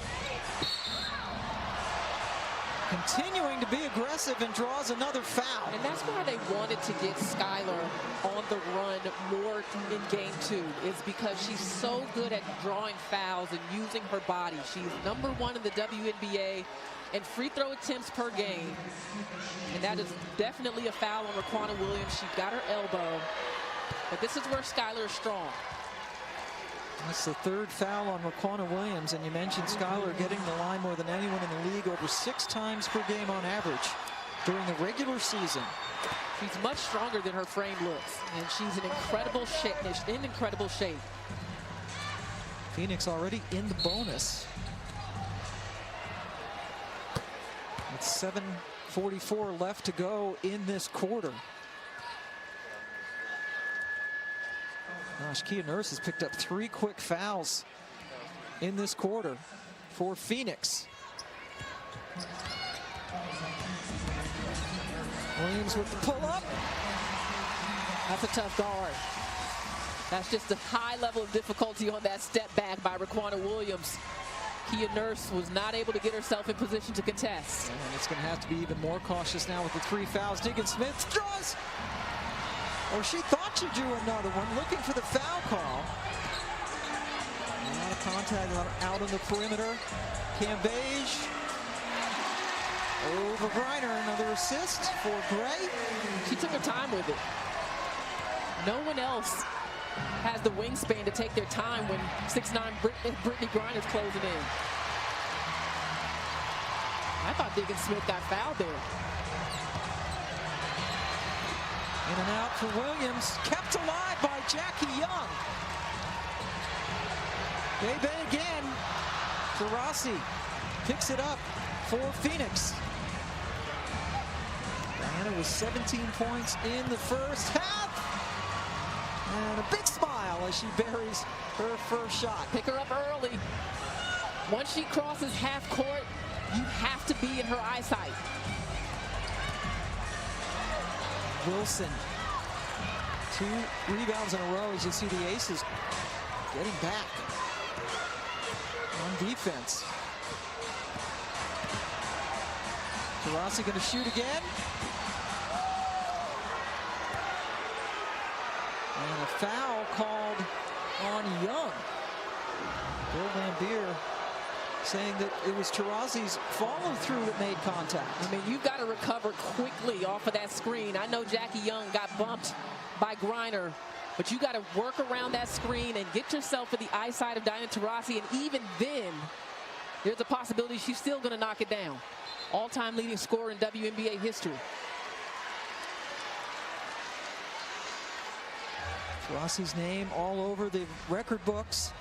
continuing to be aggressive and draws another foul. And that's why they wanted to get Skylar on the run more in game 2, is because she's so good at drawing fouls and using her body. She's #1 in the WNBA in free throw attempts per game. And that is definitely a foul on Raquana Williams. She got her elbow. But this is where Skylar is strong. That's the 3rd foul on Raquana Williams, and you mentioned Skylar getting the line more than anyone in the league, over 6 times per game on average during the regular season. She's much stronger than her frame looks, and she's in incredible shape. Phoenix already in the bonus. With 7:44 left to go in this quarter. Gosh, Kia Nurse has picked up 3 quick fouls in this quarter for Phoenix. Williams with the pull-up. That's a tough guard. That's just a high level of difficulty on that step back by Raquana Williams. Kia Nurse was not able to get herself in position to contest. And it's going to have to be even more cautious now with the 3 fouls. Diggins-Smith draws. Or she thought she drew another one, looking for the foul call. A lot of contact out on the perimeter. Cambage over Griner, another assist for Gray. She took her time with it. No one else has the wingspan to take their time when 6'9" Brittany Griner's closing in. I thought Diggins-Smith got fouled there. In and out for Williams, kept alive by Jackie Young. Bebe again for Rossi. Picks it up for Phoenix. Diana with 17 points in the first half. And a big smile as she buries her first shot. Pick her up early. Once she crosses half court, you have to be in her eyesight. Wilson, 2 rebounds in a row as you see the Aces getting back on defense. Taurasi going to shoot again. And a foul called on Young. Bill Lambier saying that it was Taurasi's follow-through that made contact. I mean, you've got to recover quickly off of that screen. I know Jackie Young got bumped by Griner, but you got to work around that screen and get yourself in the eyesight of Diana Taurasi, and even then, there's a possibility she's still going to knock it down. all-time leading scorer in WNBA history. Taurasi's name all over the record books.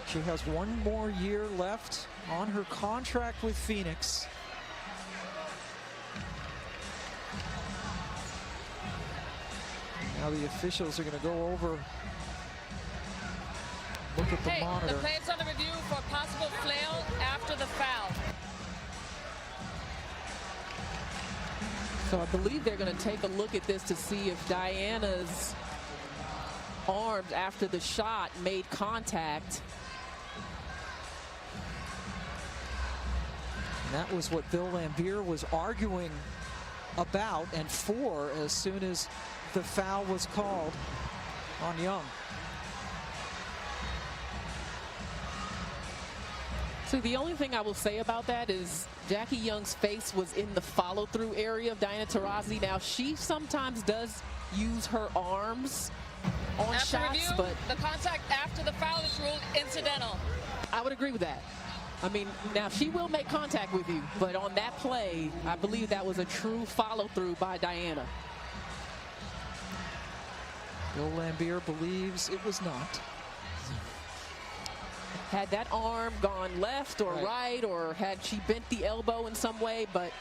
She has one more year left on her contract with Phoenix. Now the officials are going to go over, look at the monitor. The play's on the review for possible flail after the foul. So I believe they're going to take a look at this to see if Diana's arms after the shot made contact. And that was what Bill Lambier was arguing about and for as soon as the foul was called on Young. So the only thing I will say about that is Jackie Young's face was in the follow-through area of Diana Taurasi. Now, she sometimes does use her arms on After shots, review, but the contact after the foul is ruled incidental. I would agree with that. I mean, now she will make contact with you, but on that play, I believe that was a true follow-through by Diana. Bill Lambier believes it was not. Had that arm gone left or right, or had she bent the elbow in some way, but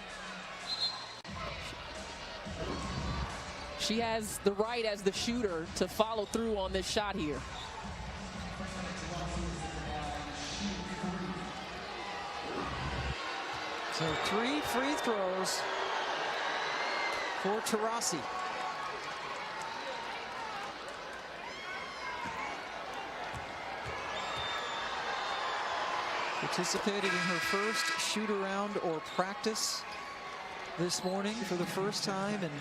she has the right as the shooter to follow through on this shot here. So 3 free throws for Taurasi. Participated in her first shoot-around or practice this morning for the first time in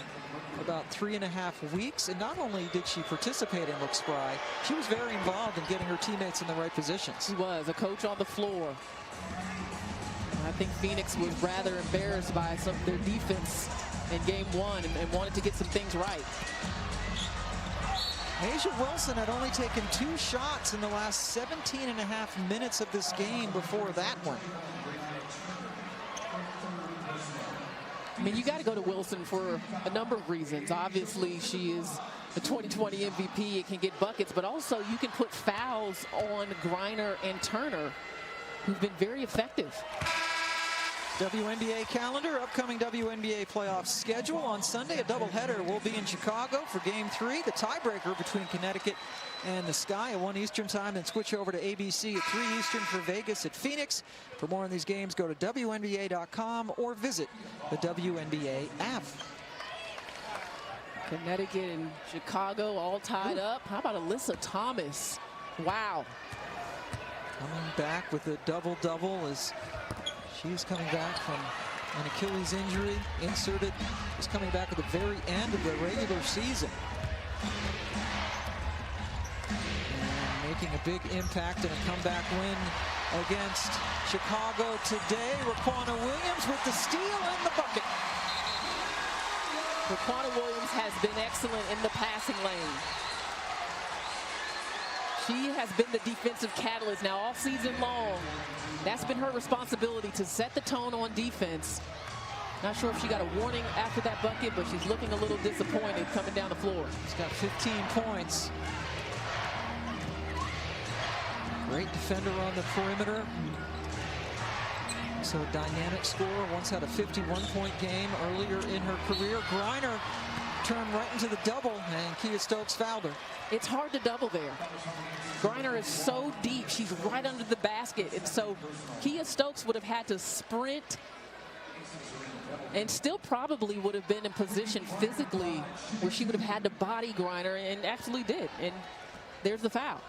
about 3.5 weeks. And not only did she participate and look spry, she was very involved in getting her teammates in the right positions. She was a coach on the floor. I think Phoenix was rather embarrassed by some of their defense in game one and wanted to get some things right. Asia Wilson had only taken 2 shots in the last 17.5 minutes of this game before that one. I mean, you got to go to Wilson for a number of reasons. Obviously, she is the 2020 MVP. It can get buckets, but also you can put fouls on Griner and Turner, who've been very effective. WNBA calendar, upcoming WNBA playoff schedule. On Sunday, a doubleheader will be in Chicago for Game 3, the tiebreaker between Connecticut and the Sky at 1 Eastern time, then switch over to ABC at 3 Eastern for Vegas at Phoenix. For more on these games, go to WNBA.com or visit the WNBA app. Connecticut and Chicago all tied up. How about Alyssa Thomas? Wow. Coming back with a double-double as she's coming back from an Achilles injury, inserted, is coming back at the very end of the regular season. And making a big impact in a comeback win against Chicago today. Raquana Williams with the steal and the bucket. Raquana Williams has been excellent in the passing lane. She has been the defensive catalyst now all season long. That's been her responsibility to set the tone on defense. Not sure if she got a warning after that bucket, but she's looking a little disappointed coming down the floor. She's got 15 points. Great defender on the perimeter. So dynamic scorer, once had a 51-point game earlier in her career. Griner turned right into the double, and Kia Stokes fouled her. It's hard to double there. Griner is so deep. She's right under the basket. And so Kia Stokes would have had to sprint and still probably would have been in position physically where she would have had to body Griner, and actually did. And there's the foul.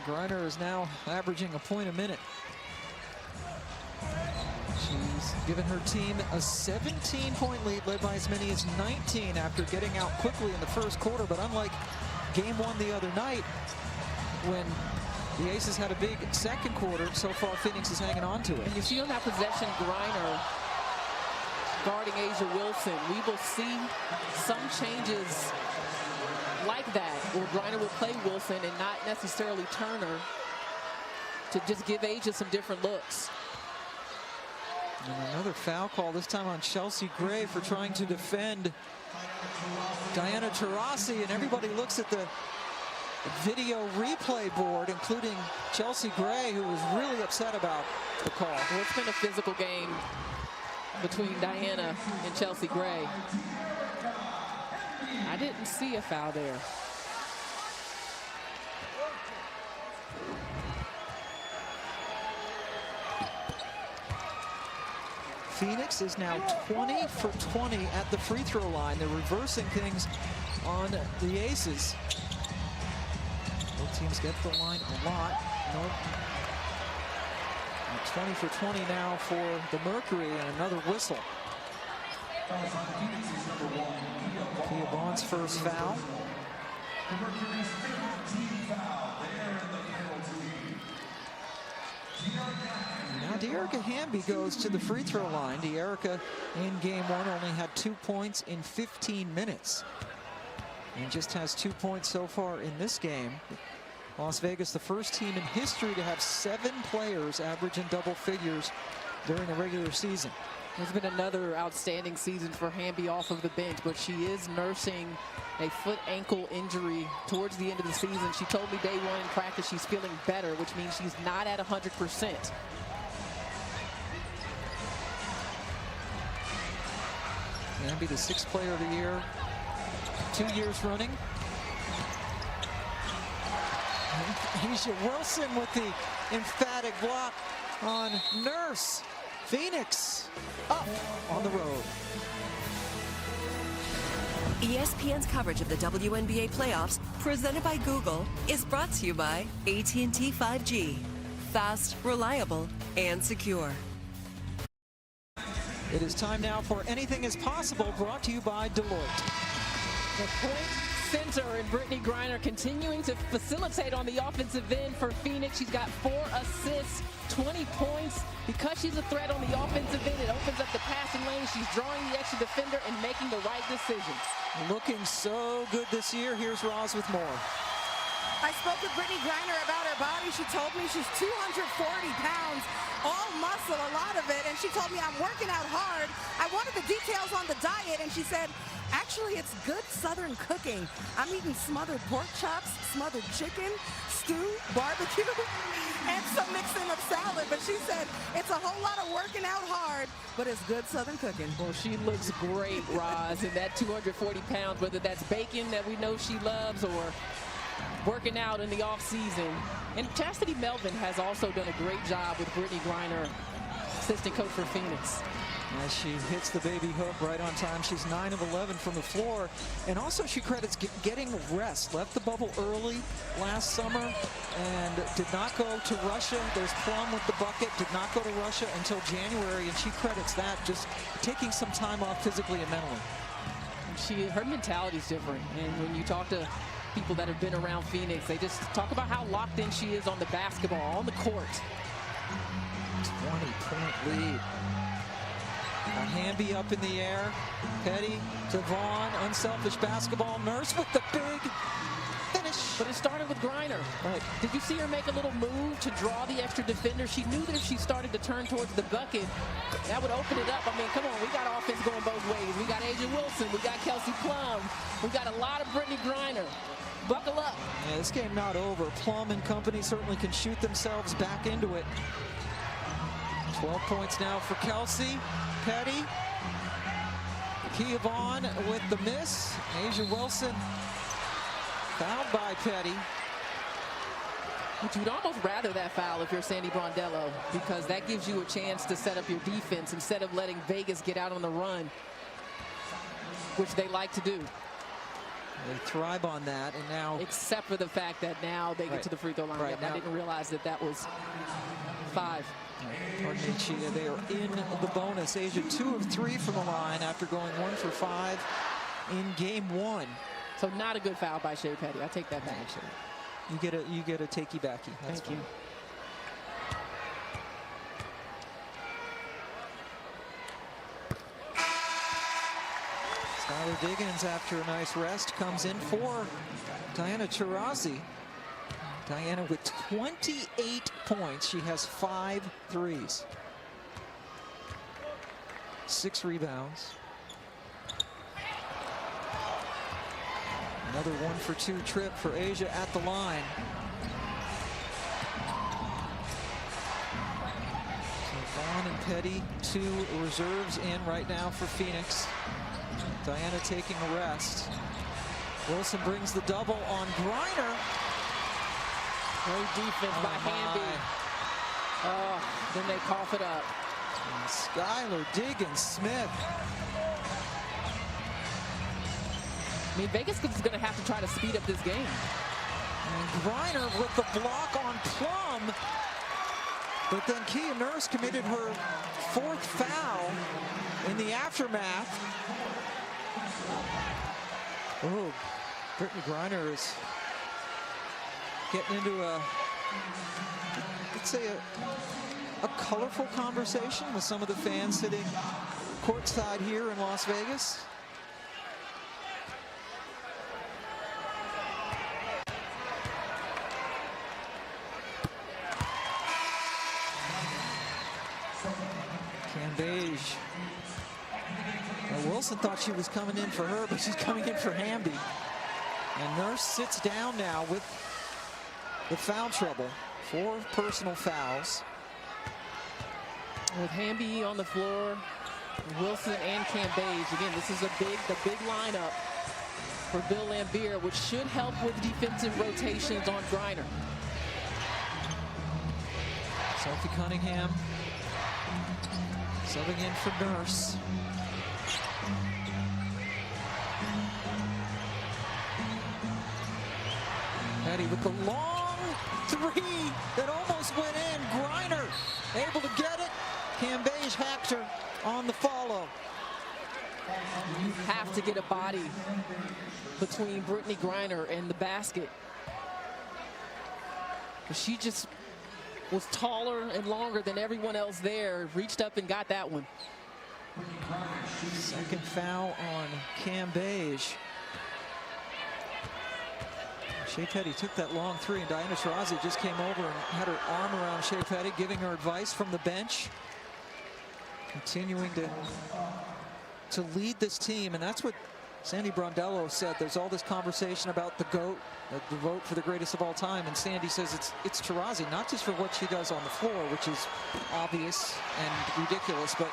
Griner is now averaging a point a minute. She's given her team a 17-point lead, led by as many as 19 after getting out quickly in the first quarter. But unlike game one the other night, when The Aces had a big second quarter. So far, Phoenix is hanging on to it. And you see on that possession, Griner guarding Asia Wilson. We will see some changes like that, where Griner will play Wilson and not necessarily Turner, to just give Asia some different looks. And another foul call, this time on Chelsea Gray for trying to defend Diana Taurasi, and everybody looks at the video replay board, including Chelsea Gray, who was really upset about the call. Well, it's been a physical game between Diana and Chelsea Gray. I didn't see a foul there. Phoenix is now 20 for 20 at the free throw line. They're reversing things on the Aces. Both teams get the line a lot. 20 for 20 now for the Mercury, and another whistle. Kia Vaughn's first foul. Now Dearica Hamby goes to the free throw line. Dearica in game one only had 2 points in 15 minutes. And just has 2 points so far in this game. Las Vegas, the first team in history to have 7 players average in double figures during the regular season. There's been another outstanding season for Hamby off of the bench, but she is nursing a foot-ankle injury towards the end of the season. She told me day one in practice she's feeling better, which means she's not at 100%. Hamby, the 6th player of the year, 2 years running. Asia Wilson with the emphatic block on Nurse. Phoenix up on the road. ESPN's coverage of the WNBA playoffs, presented by Google, is brought to you by AT&T 5G. Fast, reliable, and secure. It is time now for Anything is Possible, brought to you by Deloitte. The point center and Brittany Griner continuing to facilitate on the offensive end for Phoenix. She's got 4 assists, 20 points. Because she's a threat on the offensive end, it opens up the passing lane. She's drawing the extra defender and making the right decisions. Looking so good this year. Here's Roz with more. I spoke with Brittany Griner about her body. She told me she's 240 pounds, all muscle, a lot of it. And she told me, I'm working out hard. I wanted the details on the diet, and she said, actually, it's good Southern cooking. I'm eating smothered pork chops, smothered chicken, stew, barbecue, and some mixing of salad. But she said it's a whole lot of working out hard, but it's good Southern cooking. Well, she looks great, Roz, in that 240 pounds, whether that's bacon that we know she loves or working out in the offseason. And Chastity Melvin has also done a great job with Brittany Griner, assistant coach for Phoenix. As she hits the baby hook right on time. She's 9 of 11 from the floor. And also she credits getting rest. Left the bubble early last summer and did not go to Russia. There's Plum with the bucket. Did not go to Russia until January. And she credits that, just taking some time off physically and mentally. Her mentality is different. And when you talk to people that have been around Phoenix, they just talk about how locked in she is on the basketball, on the court. 20-point lead. Hamby up in the air. Petty to Vaughn. Unselfish basketball. Nurse with the big finish. But it started with Griner. Right. Did you see her make a little move to draw the extra defender? She knew that if she started to turn towards the bucket, that would open it up. I mean, come on, we got offense going both ways. We got Asia Wilson. We got Kelsey Plum. We got a lot of Brittany Griner. Buckle up. Yeah, this game not over. Plum and company certainly can shoot themselves back into it. 12 points now for Kelsey. Petty. Kia Vaughn with the miss. Asia Wilson fouled by Petty. But you'd almost rather that foul if you're Sandy Brondello, because that gives you a chance to set up your defense instead of letting Vegas get out on the run, which they like to do. They thrive on that, and now... Except for the fact that now they get to the free throw line. Right, I didn't realize that that was 5. Pardon me, Cheetah. They are in the bonus. Asia 2 of 3 from the line after going 1 for 5 in game 1. So not a good foul by Shea Petty. I take that back. You get a takey-backy. Thank you. Skylar Diggins, after a nice rest, comes in for Diana Taurasi. Diana with 28 points. She has 5 threes. 6 rebounds. Another 1-for-2 trip for Asia at the line. So Vaughn and Petty, 2 reserves in right now for Phoenix. Diana taking a rest. Wilson brings the double on Griner. Great defense by Hamby. Oh, then they cough it up. And Skylar Diggins-Smith. I mean, Vegas is going to have to try to speed up this game. And Griner with the block on Plum. But then Kia Nurse committed her 4th foul in the aftermath. Oh, Brittany Griner is getting into let's say a colorful conversation with some of the fans sitting courtside here in Las Vegas. Cambage. Now Wilson thought she was coming in for her, but she's coming in for Hamby. And Nurse sits down now with the foul trouble. 4 personal fouls. With Hamby on the floor, Wilson and Cambage. Again, this is the big lineup for Bill Laimbeer, which should help with defensive rotations on Griner. Sophie Cunningham subbing in for Nurse. Petty with the long 3 that almost went in. Griner able to get it. Cambage hacked her on the follow. You have to get a body between Brittany Griner and the basket. She just was taller and longer than everyone else there. Reached up and got that one. Second foul on Cambage. Shea Petty took that long 3, and Diana Taurasi just came over and had her arm around Shea Petty, giving her advice from the bench. Continuing to lead this team, and that's what Sandy Brondello said. There's all this conversation about the GOAT, the vote for the greatest of all time, and Sandy says it's Taurasi, not just for what she does on the floor, which is obvious and ridiculous, but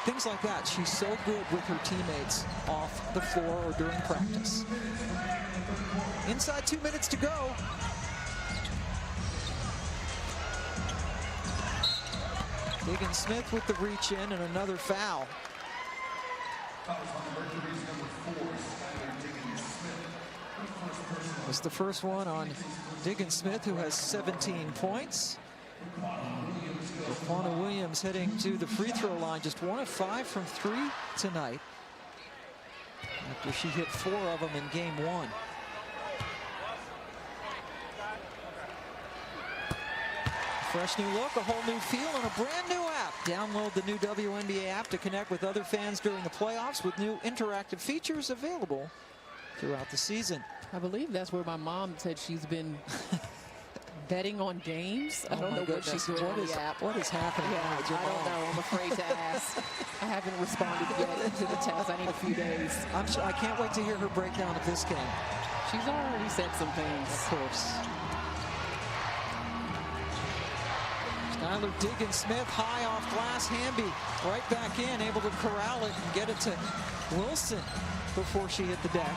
things like that. She's so good with her teammates off the floor or during practice. Inside 2 minutes to go. Diggins-Smith with the reach in and another foul. It's the first one on Diggins-Smith, who has 17 points. Fauna Williams heading to the free throw line, just 1 of 5 from 3 tonight, after she hit 4 of them in game 1. Fresh new look, a whole new feel, and a brand new app. Download the new WNBA app to connect with other fans during the playoffs, with new interactive features available throughout the season. I believe that's where my mom said she's been betting on games. I don't know what she's doing on the app. What is happening? Yeah, I don't know. I'm afraid to ask. I haven't responded yet to the text. I need a few days. I can't wait to hear her breakdown of this game. She's already said some things. Of course. Skylar Diggins-Smith, high off glass. Hamby right back in, able to corral it and get it to Wilson before she hit the deck.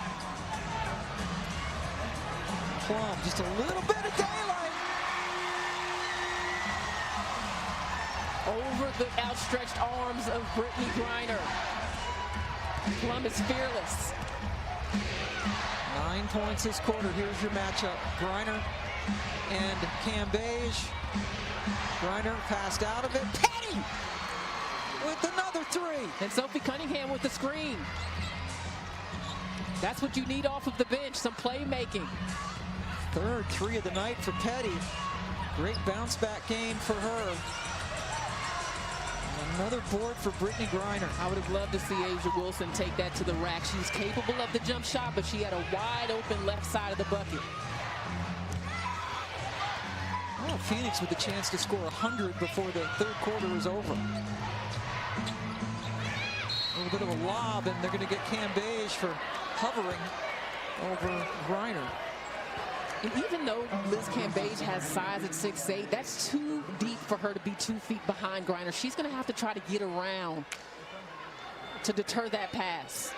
Plum, just a little bit of daylight. Over the outstretched arms of Brittany Griner. Plum is fearless. 9 points this quarter. Here's your matchup. Griner and Cambage. Griner passed out of it. Petty with another 3. And Sophie Cunningham with the screen. That's what you need off of the bench, some playmaking. Third three of the night for Petty. Great bounce back game for her. And another board for Brittany Griner. I would have loved to see Asia Wilson take that to the rack. She's capable of the jump shot, but she had a wide open left side of the bucket. Oh, Phoenix with a chance to score 100 before the third quarter is over. A little bit of a lob, and they're going to get Cam Beige for hovering over Griner. And even though Liz Cambage has size at 6'8", that's too deep for her to be 2 feet behind Griner. She's going to have to try to get around to deter that pass.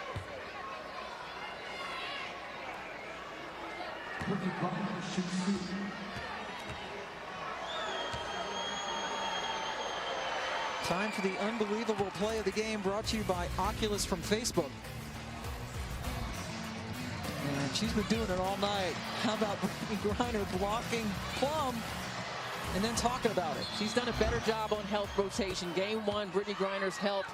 Time for the unbelievable play of the game, brought to you by Oculus from Facebook. And she's been doing it all night. How about Brittany Griner blocking Plum and then talking about it? She's done a better job on health rotation. Game one, Brittany Griner's help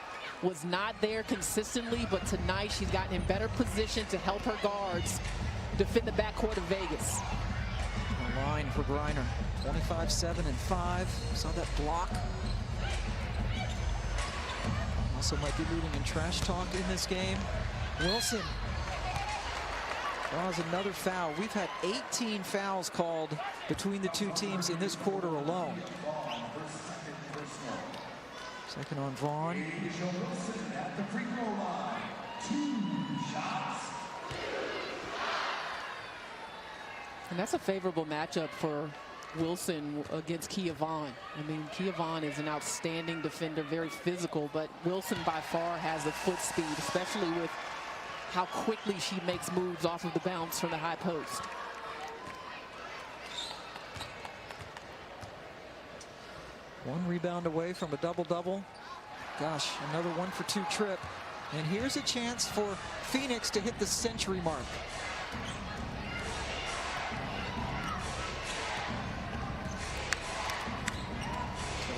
was not there consistently, but tonight she's gotten in better position to help her guards defend the backcourt of Vegas. The line for Griner, 25, 7, and 5. Saw that block. Also might be leading in trash talk in this game. Wilson draws another foul. We've had 18 fouls called between the two teams in this quarter alone. Second on Vaughn. And that's a favorable matchup for Wilson against Kia Vaughn. I mean, Kia Vaughn is an outstanding defender, very physical, but Wilson by far has the foot speed, especially with how quickly she makes moves off of the bounce from the high post. One rebound away from a double-double. Gosh, another 1-for-2 trip. And here's a chance for Phoenix to hit the century mark.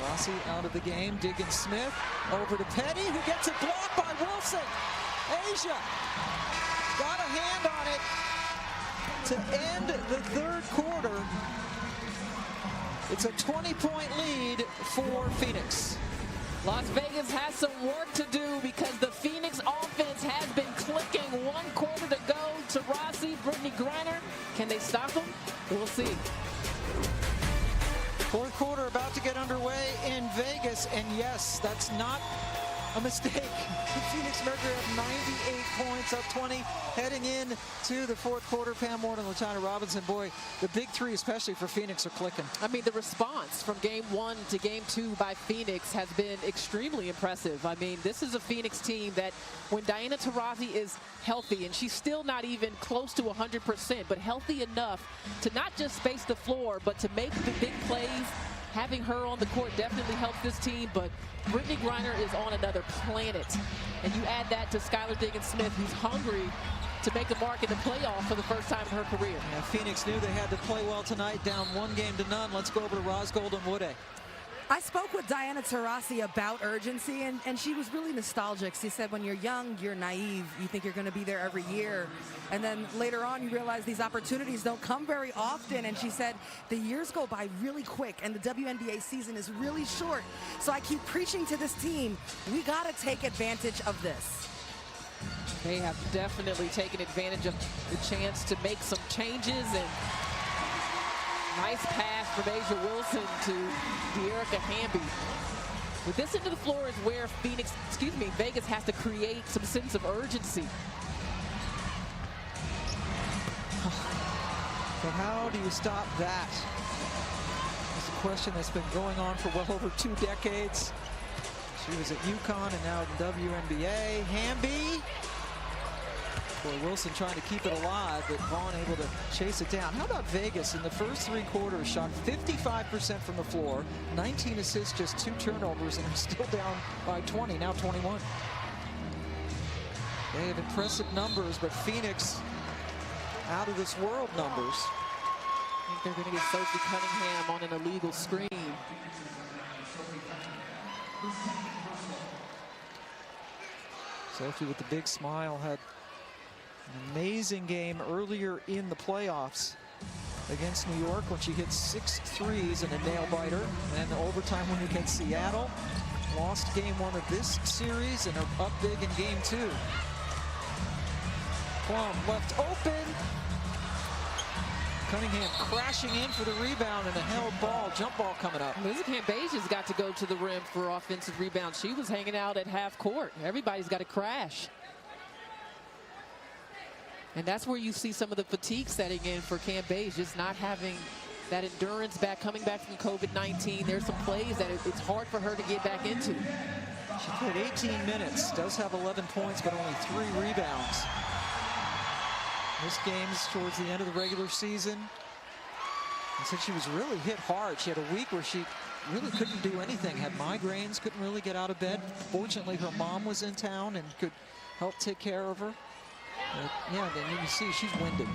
Rossi out of the game. Diggins Smith over to Petty, who gets it blocked by Wilson. Asia got a hand on it to end the third quarter. It's a 20-point lead for Phoenix. Las Vegas has some work to do because the Phoenix offense has been clicking. 1 quarter to go to Rossi, Brittany Griner. Can they stop them? We'll see. Fourth quarter about to get underway in Vegas, and yes, that's not a mistake. The Phoenix Mercury have 98 points, up 20, heading in to the fourth quarter. Pam Ward and LaTanya Robinson, boy, the big three, especially for Phoenix, are clicking. I mean, the response from game 1 to game 2 by Phoenix has been extremely impressive. I mean, this is a Phoenix team that when Diana Taurasi is healthy, and she's still not even close to 100%, but healthy enough to not just space the floor, but to make the big plays. Having her on the court definitely helps this team, but Brittany Griner is on another planet. And you add that to Skylar Diggins Smith, who's hungry to make a mark in the playoff for the first time in her career. Yeah, Phoenix knew they had to play well tonight, down 1-0. Let's go over to Rosgold and Woode. I spoke with Diana Taurasi about urgency, and she was really nostalgic. She said when you're young, you're naive. You think you're going to be there every year. And then later on, you realize these opportunities don't come very often. And she said the years go by really quick, and the WNBA season is really short. So I keep preaching to this team, we got to take advantage of this. They have definitely taken advantage of the chance to make some changes, and nice pass from Asia Wilson to De'Erica Hamby. With this into the floor is where Vegas has to create some sense of urgency. But how do you stop that? It's a question that's been going on for well over 2 decades. She was at UConn and now at the WNBA. Hamby. Boy, Wilson trying to keep it alive, but Vaughn able to chase it down. How about Vegas in the first 3 quarters? Shot 55% from the floor, 19 assists, just 2 turnovers, and still down by 20, now 21. They have impressive numbers, but Phoenix out of this world numbers. I think they're going to get Sophie Cunningham on an illegal screen. Sophie with the big smile had an amazing game earlier in the playoffs. against New York when she hit 6 threes in a nail-biter. And the overtime win against Seattle. Lost game 1 of this series and are up big in game 2. Plum left open. Cunningham crashing in for the rebound and a held ball, jump ball coming up. Liz Cambage has got to go to the rim for offensive rebound. She was hanging out at half court. Everybody's got to crash. And that's where you see some of the fatigue setting in for Cambage, just not having that endurance back, coming back from COVID-19. There's some plays that it's hard for her to get back into. She played 18 minutes, does have 11 points, but only 3 rebounds. This game's towards the end of the regular season. And said she was really hit hard. She had a week where she really couldn't do anything, had migraines, couldn't really get out of bed. Fortunately, her mom was in town and could help take care of her. But yeah, then you can see she's winded.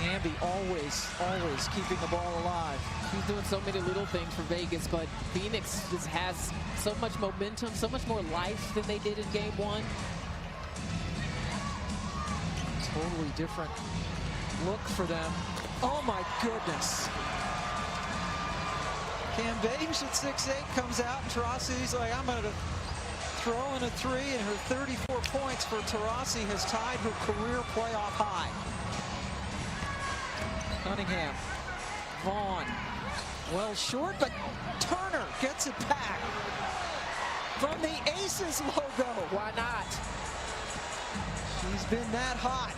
Ambi always keeping the ball alive. She's doing so many little things for Vegas, but Phoenix just has so much momentum, so much more life than they did in game 1. Totally different look for them. Oh my goodness. Cambage at 6'8" comes out, and Taurasi's like, I'm gonna throw in a 3, and her 34 points for Taurasi has tied her career playoff high. Cunningham, Vaughn, well short, but Turner gets it back from the Aces logo. Why not? She's been that hot.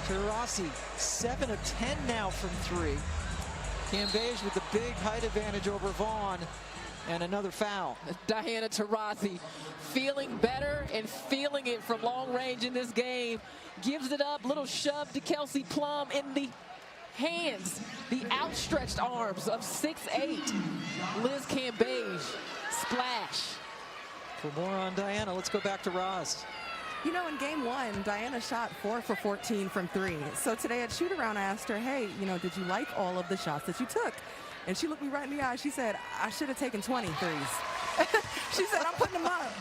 Taurasi, 7 of 10 now from 3. Cambage with the big height advantage over Vaughn, and another foul. Diana Taurasi feeling better and feeling it from long range in this game. Gives it up, little shove to Kelsey Plum in the hands, the outstretched arms of 6'8", Liz Cambage. Splash. For more on Diana, let's go back to Roz. You know, in game 1, Diana shot 4 for 14 from 3. So today at shoot-around, I asked her, hey, you know, did you like all of the shots that you took? And she looked me right in the eye. She said, I should have taken 20 threes. She said, I'm putting them up.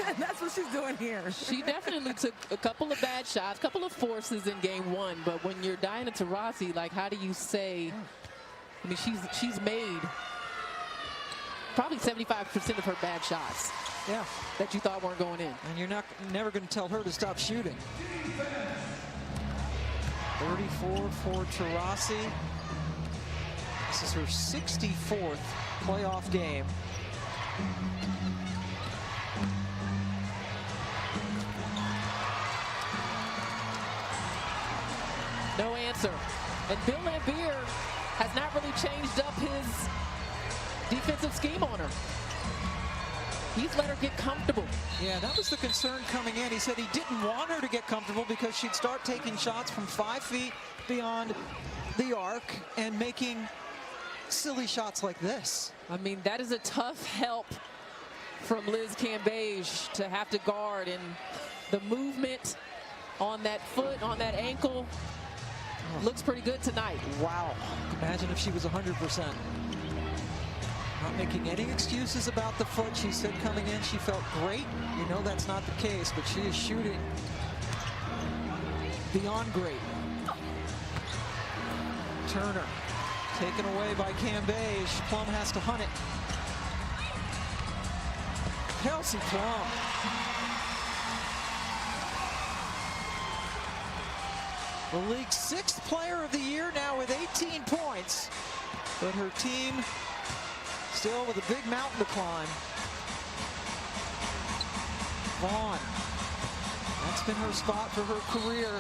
And that's what she's doing here. She definitely took a couple of bad shots, a couple of forces in game 1. But when you're Diana Taurasi, like, how do you say, I mean, she's made probably 75% of her bad shots. Yeah, that you thought weren't going in. And you're never going to tell her to stop shooting. 34 for Taurasi. This is her 64th playoff game. No answer. And Bill Laimbeer has not really changed up his defensive scheme on her. He's let her get comfortable. Yeah, that was the concern coming in. He said he didn't want her to get comfortable because she'd start taking shots from 5 feet beyond the arc and making silly shots like this. I mean, that is a tough help from Liz Cambage to have to guard, and the movement on that foot, on that ankle, looks pretty good tonight. Wow. Imagine if she was 100%. Not making any excuses about the foot. She said coming in she felt great. You know that's not the case, but she is shooting beyond great. Turner taken away by Cambage. Plum has to hunt it. Kelsey Plum. The league's 6th player of the year now with 18 points, but her team still with a big mountain to climb. Vaughn. That's been her spot for her career.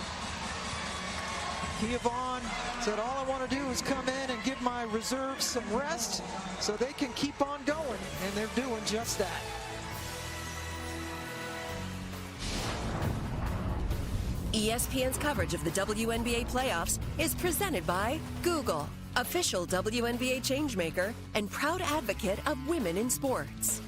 Kia Vaughn said, all I want to do is come in and give my reserves some rest so they can keep on going, and they're doing just that. ESPN's coverage of the WNBA playoffs is presented by Google, official WNBA changemaker and proud advocate of women in sports.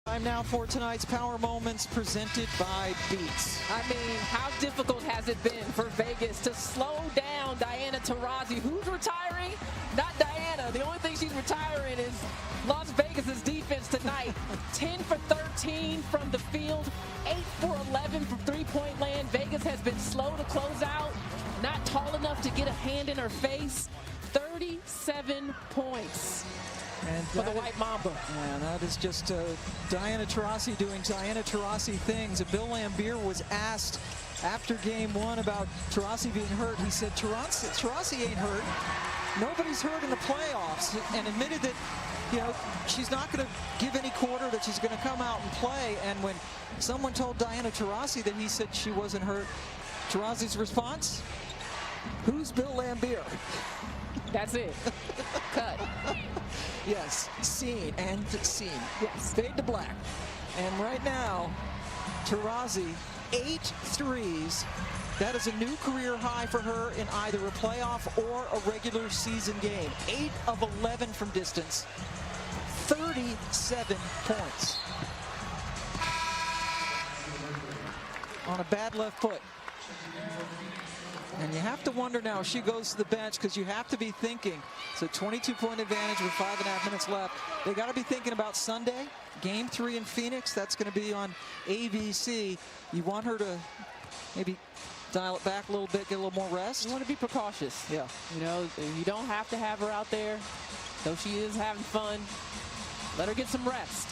Time now for tonight's Power Moments presented by Beats. I mean, how difficult has it been for Vegas to slow down Diana Taurasi? Who's retiring? Not Diana. The only thing she's retiring is Las Vegas's defense tonight. 10 for 13 from the field, 8 for 11 from three-point land. Vegas has been slow to close out, not tall enough to get a hand in her face. 37 points And for the White Mamba. Yeah, that is just Diana Taurasi doing Diana Taurasi things. And Bill Laimbeer was asked after game one about Taurasi being hurt. He said, Taurasi ain't hurt. Nobody's hurt in the playoffs, and admitted that, you know, she's not going to give any quarter, that she's going to come out and play. And when someone told Diana Taurasi that he said she wasn't hurt, Taurasi's response, who's Bill Laimbeer? That's it. Cut. Yes, scene and scene. Yes. Fade to black. And right now, Taurasi, 8 threes. That is a new career high for her in either a playoff or a regular season game. 8 of 11 from distance. 37 points. On a bad left foot. And you have to wonder now if she goes to the bench, because you have to be thinking, it's a 22-point advantage with 5.5 minutes left. They got to be thinking about Sunday, game 3 in Phoenix. That's going to be on ABC. You want her to maybe dial it back a little bit, get a little more rest. You want to be precautious. Yeah. You know, you don't have to have her out there, though she is having fun. Let her get some rest.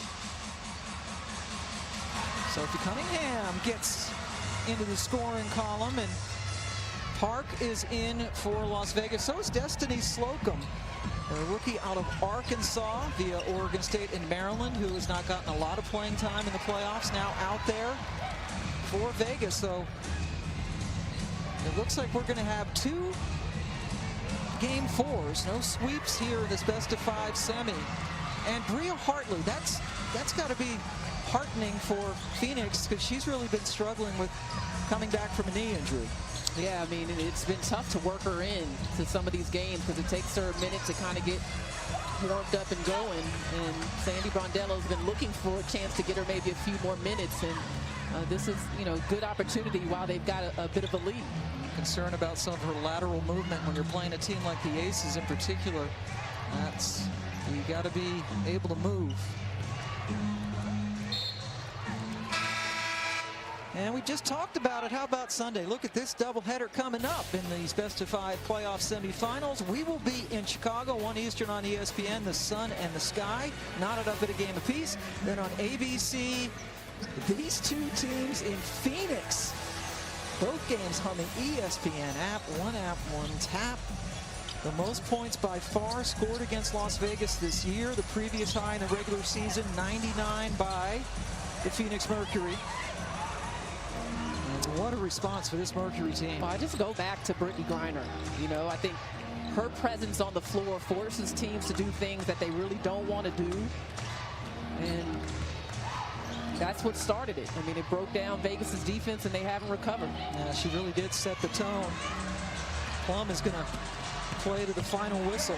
Sophie Cunningham gets into the scoring column, and Park is in for Las Vegas. So is Destiny Slocum, a rookie out of Arkansas via Oregon State and Maryland, who has not gotten a lot of playing time in the playoffs, now out there for Vegas. So it looks like we're going to have 2 game 4s, no sweeps here in this best-of-5 semi. And Bria Hartley, that's got to be heartening for Phoenix, because she's really been struggling with coming back from a knee injury. Yeah, I mean, it's been tough to work her in to some of these games, because it takes her a minute to kind of get warmed up and going. And Sandy Brondello's been looking for a chance to get her maybe a few more minutes. And this is, you know, a good opportunity while they've got a bit of a lead. Concern about some of her lateral movement when you're playing a team like the Aces in particular. You got to be able to move. And we just talked about it. How about Sunday? Look at this doubleheader coming up in these best-of-5 playoff semifinals. We will be in Chicago, 1 Eastern on ESPN, the Sun and the Sky, knotted up at a game apiece. Then on ABC, these 2 teams in Phoenix. Both games on the ESPN app, one tap. The most points by far scored against Las Vegas this year. The previous high in the regular season, 99 by the Phoenix Mercury. And what a response for this Mercury team. Well, I just go back to Brittany Griner. You know, I think her presence on the floor forces teams to do things that they really don't want to do. And that's what started it. I mean, it broke down Vegas's defense, and they haven't recovered. Yeah, she really did set the tone. Plum is going to play to the final whistle.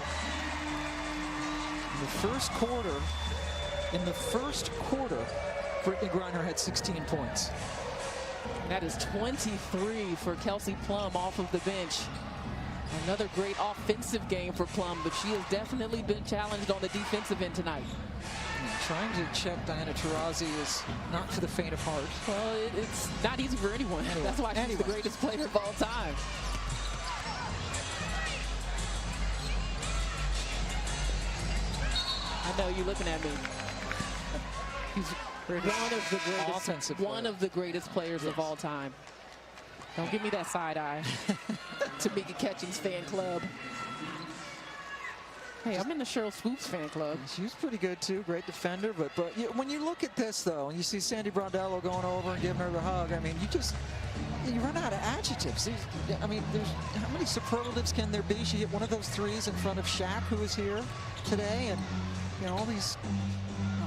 In the first quarter, Brittany Griner had 16 points. And that is 23 for Kelsey Plum off of the bench. Another great offensive game for Plum, but she has definitely been challenged on the defensive end tonight. Trying to check Diana Taurasi is not for the faint of heart. Well, it's not easy for anyone. Anyway, that's why she's the greatest player of all time. I know you're looking at me. He's one of the greatest players of all time. Don't give me that side eye. Tamika Catchings fan club. Hey, I'm in the Cheryl Swoops fan club. She was pretty good too, great defender. But when you look at this though, and you see Sandy Brondello going over and giving her the hug, I mean, you run out of adjectives. I mean, how many superlatives can there be? She hit one of those threes in front of Shaq, who was here today, and you know all these.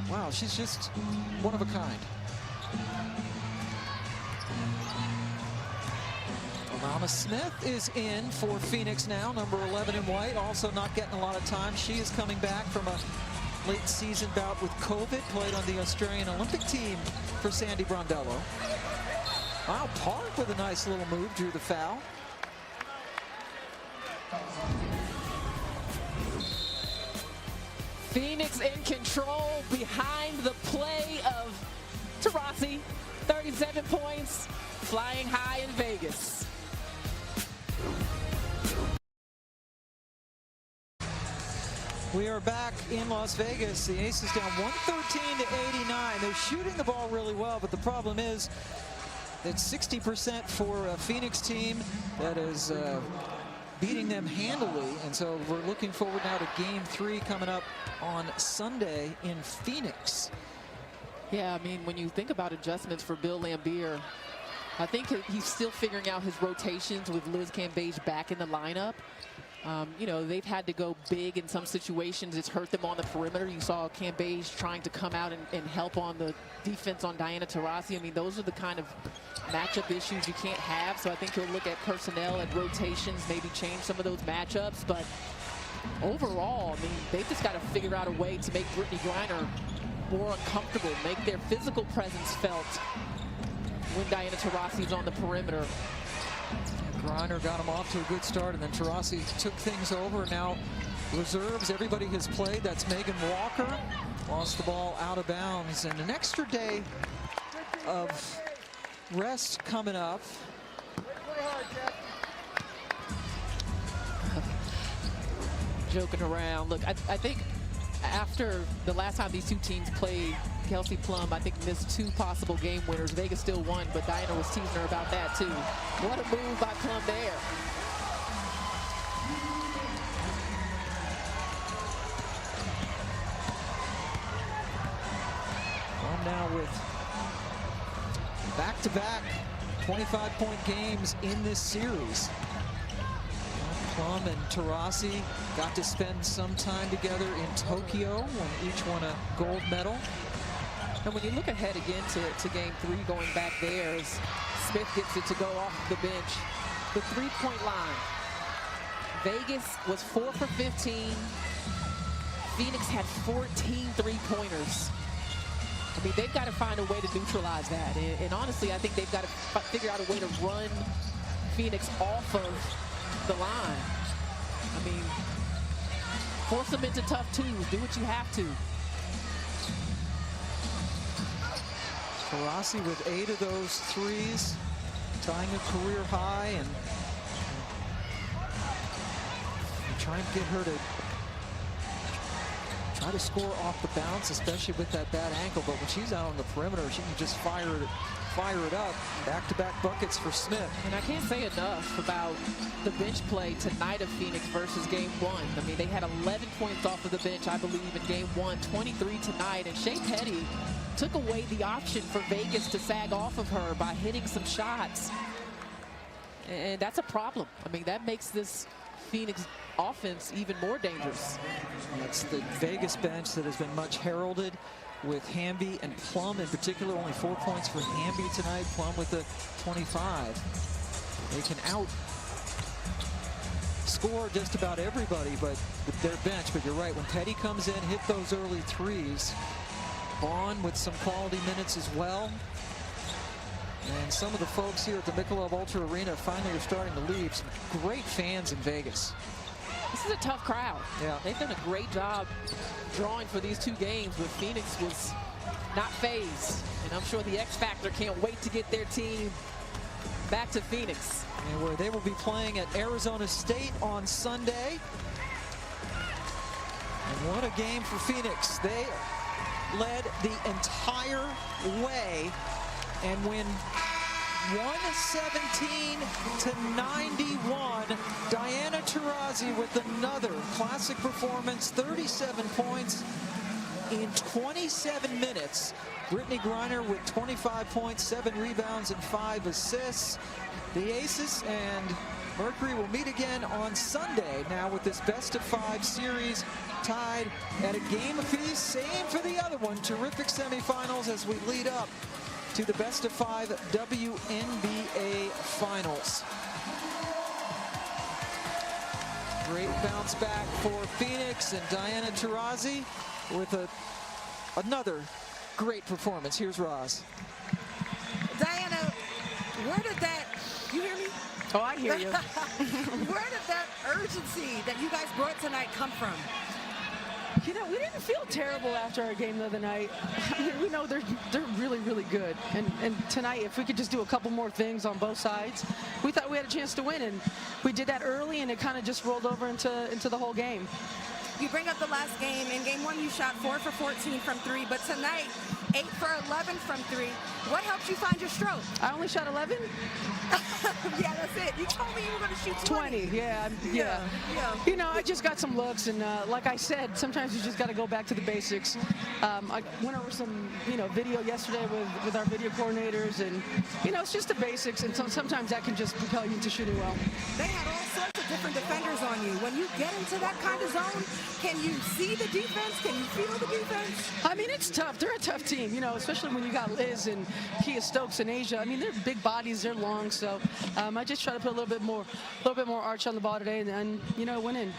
Wow, she's just one of a kind. Alana Smith is in for Phoenix now, number 11 in white, also not getting a lot of time. She is coming back from a late season bout with COVID, played on the Australian Olympic team for Sandy Brondello. Wow, Park with a nice little move, drew the foul. Phoenix in control behind the play of Taurasi. 37 points, flying high in Vegas. We are back in Las Vegas. The Aces down 113-89. They're shooting the ball really well, but the problem is that 60% for a Phoenix team that is beating them handily. And so we're looking forward now to Game 3 coming up on Sunday in Phoenix. Yeah, I mean, when you think about adjustments for Bill Laimbeer, I think he's still figuring out his rotations with Liz Cambage back in the lineup. You know, they've had to go big in some situations. It's hurt them on the perimeter. You saw Cambage trying to come out and help on the defense on Diana Taurasi. I mean, those are the kind of matchup issues you can't have. So I think he'll look at personnel and rotations, maybe change some of those matchups. But overall, I mean, they've just got to figure out a way to make Brittney Griner more uncomfortable, make their physical presence felt when Diana Taurasi's on the perimeter. Griner got him off to a good start, and then Taurasi took things over. Now reserves, everybody has played. That's Megan Walker. Lost the ball out of bounds, and an extra day of rest coming up. Joking around. Look, I think after the last time these two teams played, Kelsey Plum, I think, missed 2 possible game winners. Vegas still won, but Diana was teasing her about that, too. What a move by Plum there. Plum now with back-to-back 25-point games in this series. Plum and Taurasi got to spend some time together in Tokyo when each won a gold medal. And when you look ahead again to Game 3, going back there, as Smith gets it to go off the bench, the three-point line. Vegas was 4 for 15. Phoenix had 14 three-pointers. I mean, they've got to find a way to neutralize that. And honestly, I think they've got to figure out a way to run Phoenix off of the line. I mean, force them into tough twos. Do what you have to. Taurasi with 8 of those threes, tying a career high, and trying to get her to try to score off the bounce, especially with that bad ankle. But when she's out on the perimeter, she can just fire it up. Back-to-back buckets for Smith. And I can't say enough about the bench play tonight of Phoenix versus Game 1. I mean, they had 11 points off of the bench, I believe, in Game 1, 23 tonight. And Shea Petty took away the option for Vegas to sag off of her by hitting some shots. And that's a problem. I mean, that makes this Phoenix offense even more dangerous. That's the Vegas bench that has been much heralded, with Hamby and Plum in particular. Only 4 points for Hamby tonight, Plum with the 25. They can score just about everybody but with their bench. But you're right, when Petty comes in, hit those early threes. Vaughn with some quality minutes as well. And some of the folks here at the Michelob Ultra Arena finally are starting to leave. Some great fans in Vegas. This is a tough crowd. Yeah. They've done a great job drawing for these 2 games, but Phoenix was not phased. And I'm sure the X Factor can't wait to get their team back to Phoenix. And where they will be playing at Arizona State on Sunday. And what a game for Phoenix. They led the entire way and win 117-91. Diana Taurasi with another classic performance, 37 points in 27 minutes. Brittney Griner with 25 points, 7 rebounds, and 5 assists. The Aces and Mercury will meet again on Sunday, now with this best-of-5 series tied at a game apiece. Same for the other one. Terrific semifinals as we lead up to the best-of-5 WNBA Finals. Great bounce back for Phoenix, and Diana Taurasi with another great performance. Here's Roz. Diana, where did that, you hear me? Oh, I hear you. Where did that urgency that you guys brought tonight come from? You know, we didn't feel terrible after our game the other night. I mean, we know they're really, really good. And tonight, if we could just do a couple more things on both sides, we thought we had a chance to win. And we did that early, and it kind of just rolled over into the whole game. You bring up the last game. In game 1, you shot 4 for 14 from 3, but tonight, 8 for 11 from 3. What helped you find your stroke? I only shot 11? Yeah, that's it. You told me you were going to shoot 20. Yeah. You know, I just got some looks, and like I said, sometimes you just got to go back to the basics. I went over some, video yesterday with our video coordinators, and, it's just the basics, and sometimes that can just propel you into shooting well. They had all sorts of different defenders on you. When you get into that kind of zone, can you see the defense? Can you feel the defense? I mean, it's tough. They're a tough team, especially when you got Liz and Kia Stokes and Asia. I mean, they're big bodies, they're long, so I just try to put a little bit more arch on the ball today, and went in.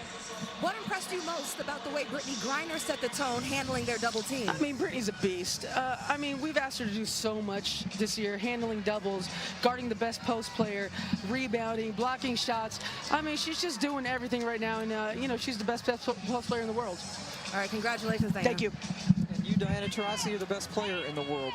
What impressed you most about the way Brittany Griner set the tone handling their double team? I mean, Brittany's a beast. I mean, we've asked her to do so much this year, handling doubles, guarding the best post player, rebounding, blocking shots. I mean, she's just doing everything right now, and, she's the best post player in the world. All right, congratulations, Diana. Thank you. And you, Diana Taurasi, are the best player in the world.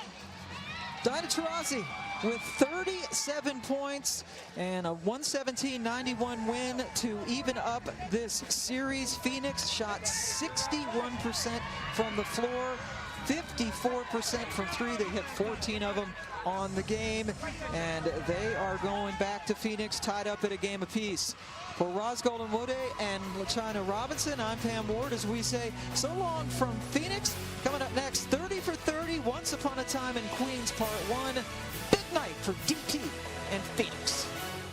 Diana Taurasi with 37 points and a 117-91 win to even up this series. Phoenix shot 61% from the floor, 54% from 3. They hit 14 of them on the game, and they are going back to Phoenix tied up at a game apiece. For Roz Golden-Wode and LaChina Robinson, I'm Pam Ward as we say so long from Phoenix. Coming up next, 30 for 30, Once Upon a Time in Queens Part 1. Big night for DT and Phoenix.